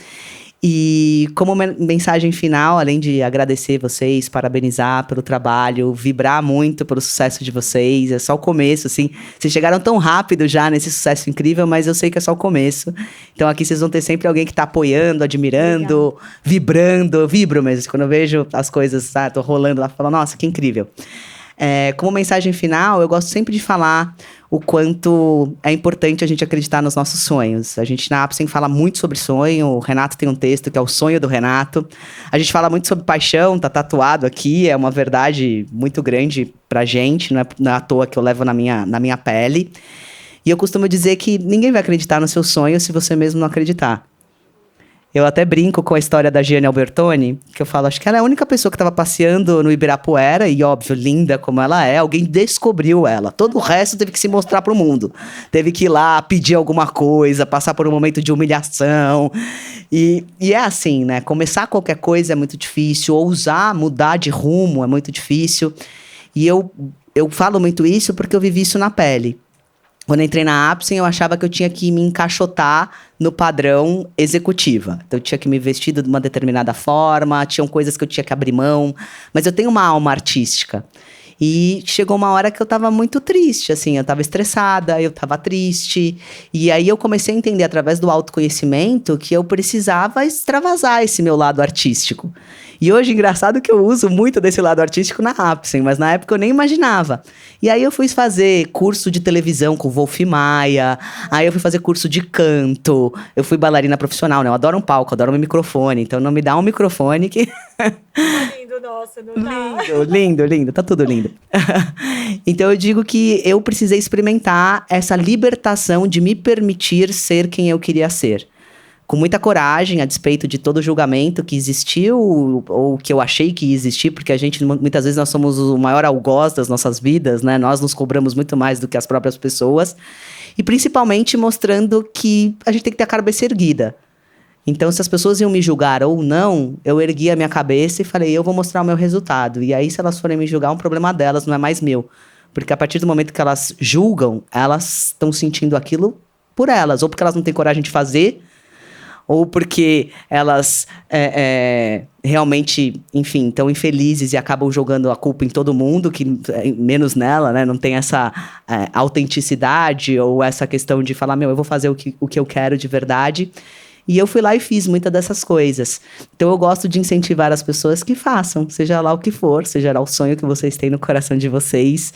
Speaker 3: E como mensagem final, além de agradecer vocês, parabenizar pelo trabalho, vibrar muito pelo sucesso de vocês, é só o começo, assim. Vocês chegaram tão rápido já nesse sucesso incrível, mas eu sei que é só o começo. Então aqui vocês vão ter sempre alguém que tá apoiando, admirando, vibrando. Eu vibro mesmo, quando eu vejo as coisas, tô rolando lá, falo, nossa, que incrível. Como mensagem final, eu gosto sempre de falar o quanto é importante a gente acreditar nos nossos sonhos. A gente na Apsen fala muito sobre sonho, o Renato tem um texto que é o sonho do Renato. A gente fala muito sobre paixão, tá tatuado aqui, é uma verdade muito grande pra gente, não é à toa que eu levo na minha pele. E eu costumo dizer que ninguém vai acreditar no seu sonho se você mesmo não acreditar. Eu até brinco com a história da Gianni Albertoni, que eu falo, acho que ela é a única pessoa que estava passeando no Ibirapuera, e óbvio, linda como ela é, alguém descobriu ela. Todo o resto teve que se mostrar pro mundo. Teve que ir lá pedir alguma coisa, passar por um momento de humilhação. E é assim, né? Começar qualquer coisa é muito difícil, ousar mudar de rumo é muito difícil. E eu falo muito isso porque eu vivi isso na pele. Quando eu entrei na Apsen, eu achava que eu tinha que me encaixotar no padrão executiva. Então, eu tinha que me vestir de uma determinada forma, tinham coisas que eu tinha que abrir mão. Mas eu tenho uma alma artística. E chegou uma hora que eu tava muito triste, assim. Eu tava estressada, eu tava triste. E aí, eu comecei a entender, através do autoconhecimento, que eu precisava extravasar esse meu lado artístico. E hoje, engraçado que eu uso muito desse lado artístico na Apsen, mas na época eu nem imaginava. E aí eu fui fazer curso de televisão com o Wolf Maia, aí eu fui fazer curso de canto, eu fui bailarina profissional, né? Eu adoro um palco, adoro um microfone, então não me dá um microfone que...
Speaker 1: Lindo, nossa, não tá?
Speaker 3: Lindo, tá tudo lindo. Então eu digo que eu precisei experimentar essa libertação de me permitir ser quem eu queria ser. Com muita coragem, a despeito de todo o julgamento que existiu, ou que eu achei que ia existir, porque a gente, muitas vezes, nós somos o maior algoz das nossas vidas, né? Nós nos cobramos muito mais do que as próprias pessoas. E, principalmente, mostrando que a gente tem que ter a cabeça erguida. Então, se as pessoas iam me julgar ou não, eu ergui a minha cabeça e falei, eu vou mostrar o meu resultado. E aí, se elas forem me julgar, é um problema delas, não é mais meu. Porque a partir do momento que elas julgam, elas estão sentindo aquilo por elas. Ou porque elas não têm coragem de fazer, ou porque elas realmente, enfim, estão infelizes e acabam jogando a culpa em todo mundo, menos nela, né? Não tem essa autenticidade ou essa questão de falar, eu vou fazer o que eu quero de verdade. E eu fui lá e fiz muitas dessas coisas. Então eu gosto de incentivar as pessoas que façam, seja lá o que for, seja lá o sonho que vocês têm no coração de vocês.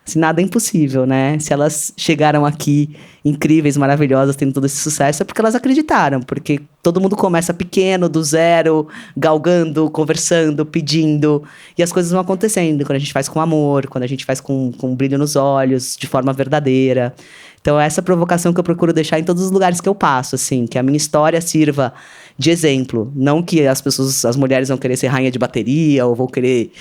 Speaker 3: Assim, nada é impossível, né? Se elas chegaram aqui incríveis, maravilhosas, tendo todo esse sucesso, é porque elas acreditaram. Porque todo mundo começa pequeno, do zero, galgando, conversando, pedindo. E as coisas vão acontecendo quando a gente faz com amor, quando a gente faz com um brilho nos olhos, de forma verdadeira. Então, é essa provocação que eu procuro deixar em todos os lugares que eu passo, assim. Que a minha história sirva de exemplo. Não que as mulheres vão querer ser rainha de bateria ou vão querer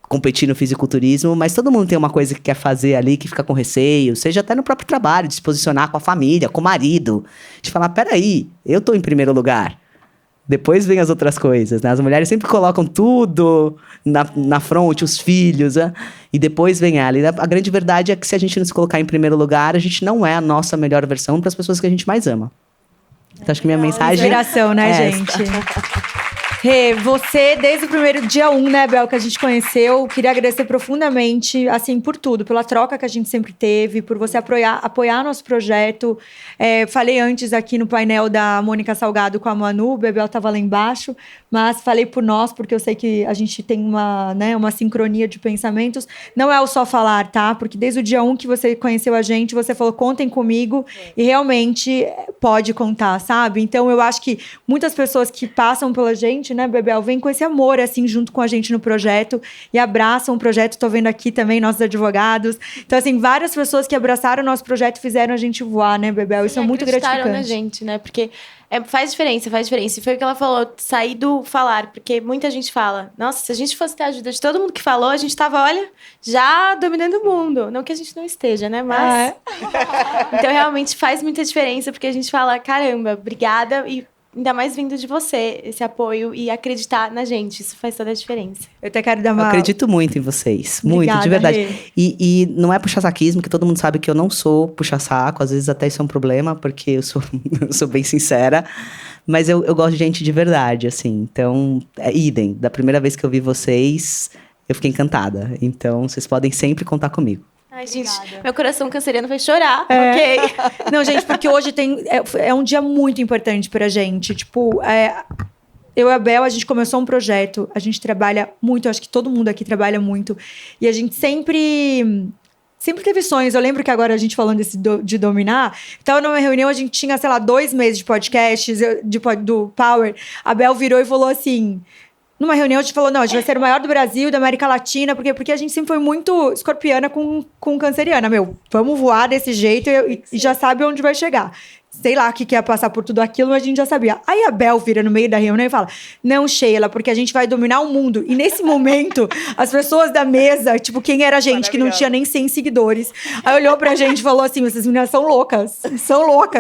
Speaker 3: competir no fisiculturismo, mas todo mundo tem uma coisa que quer fazer ali, que fica com receio, seja até no próprio trabalho, de se posicionar com a família, com o marido, de falar, peraí, eu tô em primeiro lugar, depois vem as outras coisas, né? As mulheres sempre colocam tudo na frente, os filhos, né? E depois vem ela. E a grande verdade é que se a gente não se colocar em primeiro lugar, a gente não é a nossa melhor versão para as pessoas que a gente mais ama. Então acho que minha mensagem...
Speaker 1: Inspiração, né, gente? Rê, você, desde o primeiro dia 1, né, Bel, que a gente conheceu, queria agradecer profundamente, assim, por tudo, pela troca que a gente sempre teve, por você apoiar nosso projeto. Falei antes aqui no painel da Mônica Salgado com a Manu, o Bebel estava lá embaixo, mas falei por nós, porque eu sei que a gente tem uma sincronia de pensamentos. Não é o só falar, tá? Porque desde o dia 1 que você conheceu a gente, você falou, contem comigo, e realmente pode contar, sabe? Então, eu acho que muitas pessoas que passam pela gente, né, Bebel, vem com esse amor, assim, junto com a gente no projeto e abraçam o projeto. Tô vendo aqui também nossos advogados. Então, assim, várias pessoas que abraçaram o nosso projeto e fizeram a gente voar, né, Bebel? Isso é muito gratificante.
Speaker 2: Na gente, né? Porque faz diferença, faz diferença. E foi o que ela falou, sair do falar. Porque muita gente fala, nossa, se a gente fosse ter a ajuda de todo mundo que falou, a gente tava, olha, já dominando o mundo. Não que a gente não esteja, né? Mas... Então, realmente faz muita diferença, porque a gente fala, caramba, obrigada, e ainda mais vindo de você, esse apoio e acreditar na gente. Isso faz toda a diferença.
Speaker 1: Eu até quero dar uma...
Speaker 3: Eu acredito muito em vocês.
Speaker 1: Obrigada,
Speaker 3: muito, de verdade.
Speaker 1: Rê.
Speaker 3: E não é puxa-saquismo, que todo mundo sabe que eu não sou puxa-saco. Às vezes até isso é um problema, porque eu sou bem sincera. Mas eu gosto de gente de verdade, assim. Então, idem. Da primeira vez que eu vi vocês, eu fiquei encantada. Então, vocês podem sempre contar comigo.
Speaker 2: Ai, gente, meu coração canceriano vai chorar, ok?
Speaker 1: Não, gente, porque hoje é um dia muito importante pra gente. Tipo, eu e a Bel, a gente começou um projeto, a gente trabalha muito, eu acho que todo mundo aqui trabalha muito. E a gente sempre teve sonhos. Eu lembro que agora a gente falando de dominar, então numa reunião a gente tinha, sei lá, 2 meses de podcasts do Power. A Bel virou e falou assim... Numa reunião, a gente falou, não, a gente vai ser o maior do Brasil, da América Latina, porque a gente sempre foi muito escorpiana com canceriana. Vamos voar desse jeito e já sabe onde vai chegar. Sei lá o que ia passar por tudo aquilo, mas a gente já sabia. Aí a Bel vira no meio da reunião e fala, não, Sheila, porque a gente vai dominar o mundo. E nesse momento, as pessoas da mesa, tipo, quem era a gente, que não tinha nem 100 seguidores, aí olhou pra gente e falou assim, essas meninas são loucas,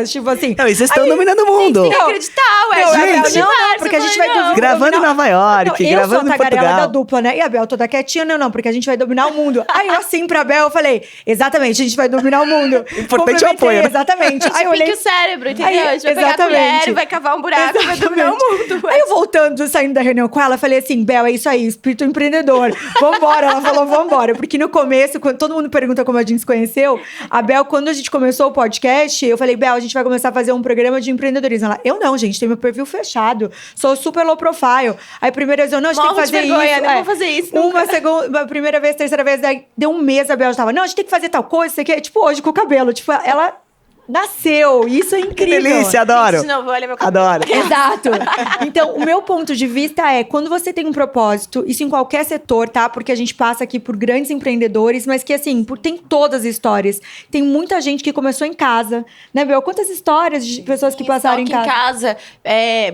Speaker 1: tipo assim.
Speaker 3: Não, e vocês estão dominando o mundo.
Speaker 2: Tem que acreditar, ué.
Speaker 3: Gente,
Speaker 1: não, porque a gente vai dominar.
Speaker 3: Gravando em Nova York,
Speaker 1: eu
Speaker 3: gravando
Speaker 1: sou a
Speaker 3: em
Speaker 1: tagarela
Speaker 3: Portugal.
Speaker 1: da dupla, né? E a Bel toda quietinha, não, porque a gente vai dominar o mundo. Aí eu assim pra Bel, eu falei, exatamente, a gente vai dominar o mundo.
Speaker 3: Importante é o apoio, né?
Speaker 1: Exatamente. Aí eu olhei...
Speaker 2: o cérebro, entendeu?
Speaker 1: Aí,
Speaker 2: A gente vai pegar a colher, vai cavar um buraco, vai dominar o mundo.
Speaker 1: Aí eu voltando, saindo da reunião com ela, falei assim, Bel, é isso aí, espírito empreendedor. Vambora. Ela falou, vambora. Porque no começo, quando todo mundo pergunta como a gente se conheceu, a Bel, quando a gente começou o podcast, eu falei, Bel, a gente vai começar a fazer um programa de empreendedorismo. Ela, eu não, gente, tem meu perfil fechado. Sou super low profile. Aí primeira vez eu, não, a gente tem que fazer isso.
Speaker 2: Não vou fazer isso.
Speaker 1: Uma primeira vez, terceira vez, daí deu um mês, a Bel já tava, não, a gente tem que fazer tal coisa, isso aqui. Tipo, hoje com o cabelo. Tipo, ela... nasceu, isso é incrível.
Speaker 3: Que delícia, adoro.
Speaker 2: Gente, de novo, olha meu cabelo.
Speaker 3: Adoro.
Speaker 1: Exato. Então, o meu ponto de vista é, quando você tem um propósito, isso em qualquer setor, tá? Porque a gente passa aqui por grandes empreendedores, mas que assim, tem todas as histórias. Tem muita gente que começou em casa, né, Bel? Quantas histórias de pessoas que passaram em casa?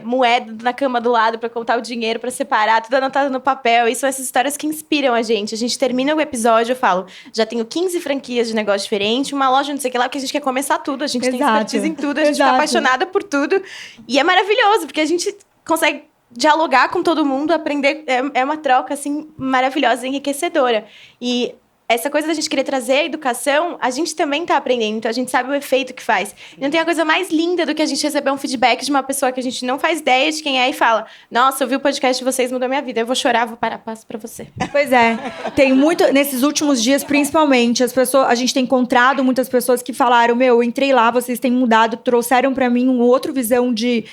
Speaker 2: Moeda na cama do lado pra contar o dinheiro, pra separar, tudo anotado no papel. E são essas histórias que inspiram a gente. A gente termina o episódio, eu falo, já tenho 15 franquias de negócio diferente, uma loja, não sei o que lá, porque a gente quer começar tudo. A gente tem expertise em tudo, a gente tá apaixonada por tudo. E é maravilhoso, porque a gente consegue dialogar com todo mundo, aprender. É uma troca, assim, maravilhosa, enriquecedora. E essa coisa da gente querer trazer a educação, a gente também tá aprendendo, então a gente sabe o efeito que faz. E não tem a coisa mais linda do que a gente receber um feedback de uma pessoa que a gente não faz ideia de quem é e fala: nossa, eu vi o podcast de vocês, mudou minha vida, eu vou chorar, vou parar, passo pra você.
Speaker 1: Pois é, tem muito, nesses últimos dias principalmente, a gente tem encontrado muitas pessoas que falaram: eu entrei lá, vocês têm mudado, trouxeram pra mim uma outra visão de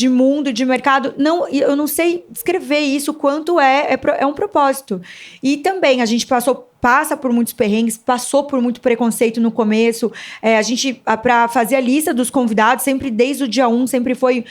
Speaker 1: mundo, de mercado. Não, eu não sei descrever isso, quanto é um propósito. E também a gente passa por muitos perrengues, passou por muito preconceito no começo. A gente, para fazer a lista dos convidados, sempre desde o dia 1, sempre foi...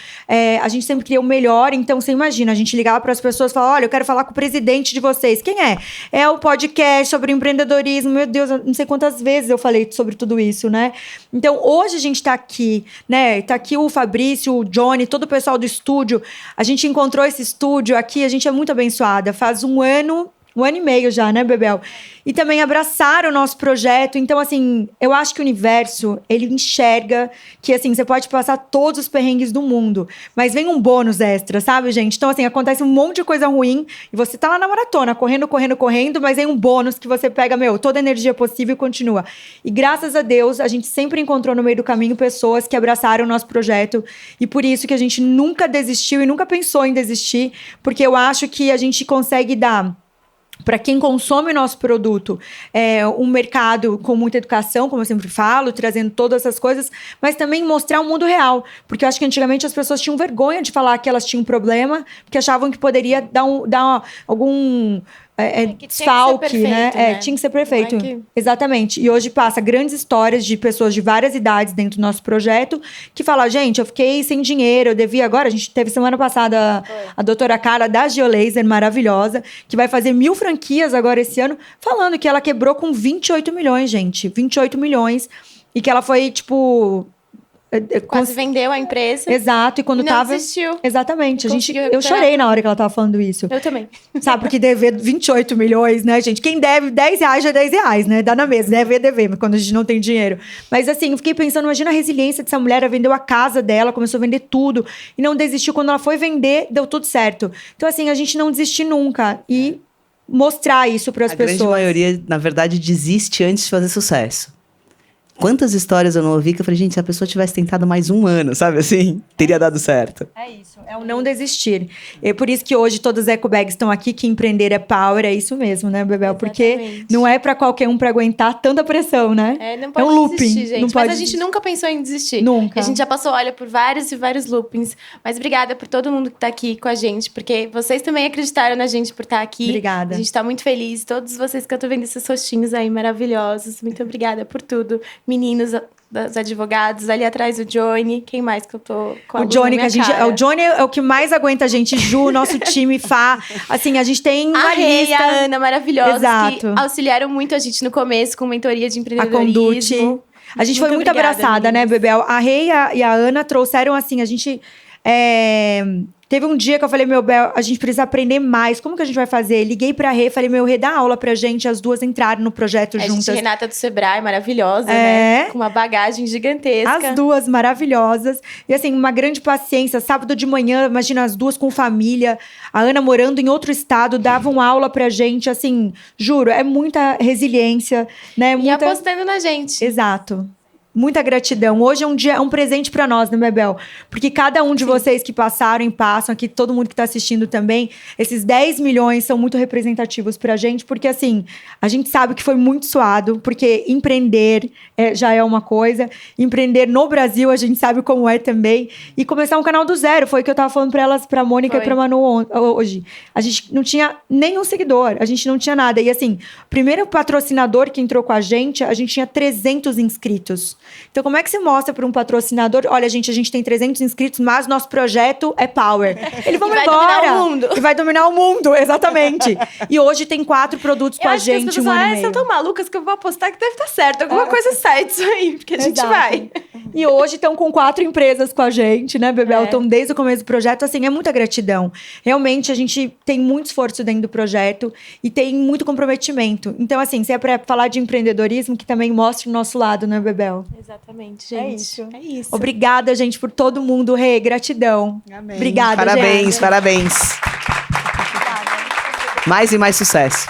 Speaker 1: a gente sempre queria o melhor. Então, você imagina, a gente ligava para as pessoas e falava: olha, eu quero falar com o presidente de vocês. Quem é? É o podcast sobre empreendedorismo. Meu Deus, não sei quantas vezes eu falei sobre tudo isso, né? Então, hoje a gente tá aqui, né? Tá aqui o Fabrício, o Johnny, todo o pessoal do estúdio. A gente encontrou esse estúdio aqui, a gente é muito abençoada. Faz um ano e meio já, né, Bebel? E também abraçaram o nosso projeto. Então, assim, eu acho que o universo, ele enxerga que, assim, você pode passar todos os perrengues do mundo, mas vem um bônus extra, sabe, gente? Então, assim, acontece um monte de coisa ruim e você tá lá na maratona, correndo, mas vem um bônus que você pega, toda a energia possível e continua. E graças a Deus, a gente sempre encontrou no meio do caminho pessoas que abraçaram o nosso projeto, e por isso que a gente nunca desistiu e nunca pensou em desistir, porque eu acho que a gente consegue dar para quem consome o nosso produto, um mercado com muita educação, como eu sempre falo, trazendo todas essas coisas, mas também mostrar o mundo real. Porque eu acho que antigamente as pessoas tinham vergonha de falar que elas tinham um problema, porque achavam que poderia dar algum... desfalque, né? Tinha que ser perfeito. Exatamente. E hoje passa grandes histórias de pessoas de várias idades dentro do nosso projeto que falam: gente, eu fiquei sem dinheiro, eu devia agora. A gente teve semana passada a doutora Carla da Geolaser, maravilhosa, que vai fazer 1000 franquias agora esse ano, falando que ela quebrou com 28 milhões, gente. 28 milhões. E que ela foi, tipo...
Speaker 2: Quase vendeu a empresa.
Speaker 1: Exato, e quando
Speaker 2: não desistiu.
Speaker 1: Exatamente. Eu chorei na hora que ela tava falando isso.
Speaker 2: Eu também.
Speaker 1: Sabe, porque dever 28 milhões, né, gente? Quem deve 10 reais já é 10 reais, né? Dá na mesma, dever, mas quando a gente não tem dinheiro. Mas assim, eu fiquei pensando, imagina a resiliência dessa mulher. Ela vendeu a casa dela, começou a vender tudo e não desistiu. Quando ela foi vender, deu tudo certo. Então, assim, a gente não desistir nunca. E mostrar isso para as pessoas.
Speaker 3: A grande maioria, na verdade, desiste antes de fazer sucesso. Quantas histórias eu não ouvi que eu falei: gente, se a pessoa tivesse tentado mais um ano, sabe assim? Teria dado certo.
Speaker 1: É isso, é o não desistir. É por isso que hoje todas as ecobags estão aqui, que empreender é power, é isso mesmo, né, Bebel? Porque não é pra qualquer um pra aguentar tanta pressão, né?
Speaker 2: Não pode
Speaker 1: um looping,
Speaker 2: desistir, gente.
Speaker 1: Não pode
Speaker 2: mas a gente nunca pensou em desistir.
Speaker 1: Nunca.
Speaker 2: A gente já passou, por vários e vários loopings. Mas obrigada por todo mundo que tá aqui com a gente, porque vocês também acreditaram na gente por estar aqui.
Speaker 1: Obrigada.
Speaker 2: A gente tá muito feliz. Todos vocês que eu tô vendo esses rostinhos aí maravilhosos. Muito obrigada por tudo. Meninos, dos advogados, ali atrás o Johnny. Quem mais que eu tô com a
Speaker 1: O Johnny,
Speaker 2: que
Speaker 1: o Johnny é o que mais aguenta a gente, Ju, nosso time, Fá. Assim, a gente tem uma
Speaker 2: Rei
Speaker 1: lista.
Speaker 2: E a Ana, maravilhosas,
Speaker 1: Exato.
Speaker 2: que auxiliaram muito a gente no começo com mentoria de empreendedorismo.
Speaker 1: A Conduti. A gente foi muito
Speaker 2: obrigada,
Speaker 1: abraçada,
Speaker 2: meninas.
Speaker 1: né, Bebel? A Rei e a Ana trouxeram, assim, a gente... Teve um dia que eu falei: Bel, a gente precisa aprender mais. Como que a gente vai fazer? Liguei pra Rê, falei: Rê, dá aula pra gente. As duas entraram no projeto juntas.
Speaker 2: A gente, Renata do Sebrae, maravilhosa, né? Com uma bagagem gigantesca.
Speaker 1: As duas maravilhosas. E assim, uma grande paciência. Sábado de manhã, imagina as duas com família. A Ana morando em outro estado, davam aula pra gente. Assim, juro, é muita resiliência, né?
Speaker 2: E apostando na gente.
Speaker 1: Exato. Muita gratidão. Hoje é um presente pra nós, né, Bebel? Porque cada um de vocês que passaram e passam aqui, todo mundo que tá assistindo também, esses 10 milhões são muito representativos pra gente, porque assim, a gente sabe que foi muito suado, porque empreender já é uma coisa, empreender no Brasil a gente sabe como é também, e começar um canal do zero, foi o que eu tava falando pra elas, pra Mônica e pra Manu hoje. A gente não tinha nenhum seguidor, a gente não tinha nada, e assim, o primeiro patrocinador que entrou com a gente tinha 300 inscritos. Então, como é que você mostra para um patrocinador: olha, gente, a gente tem 300 inscritos, mas nosso projeto é power. Ele vai embora.
Speaker 2: Dominar o mundo.
Speaker 1: E vai dominar o mundo, exatamente. E hoje tem 4 produtos com a gente.
Speaker 2: Acho que as pessoas são tão malucas que eu vou apostar que deve estar certo. Alguma coisa sai disso aí, porque a gente vai.
Speaker 1: E hoje estão com 4 empresas com a gente, né, Bebel? Estão desde o começo do projeto. Assim, é muita gratidão. Realmente, a gente tem muito esforço dentro do projeto e tem muito comprometimento. Então, assim, se é para falar de empreendedorismo, que também mostre o nosso lado, né, Bebel?
Speaker 2: Exatamente, gente.
Speaker 1: É isso. Obrigada, gente, por todo mundo. Rê, gratidão.
Speaker 3: Amém.
Speaker 1: Obrigada,
Speaker 3: parabéns,
Speaker 1: gente.
Speaker 3: Parabéns. Mais e mais sucesso.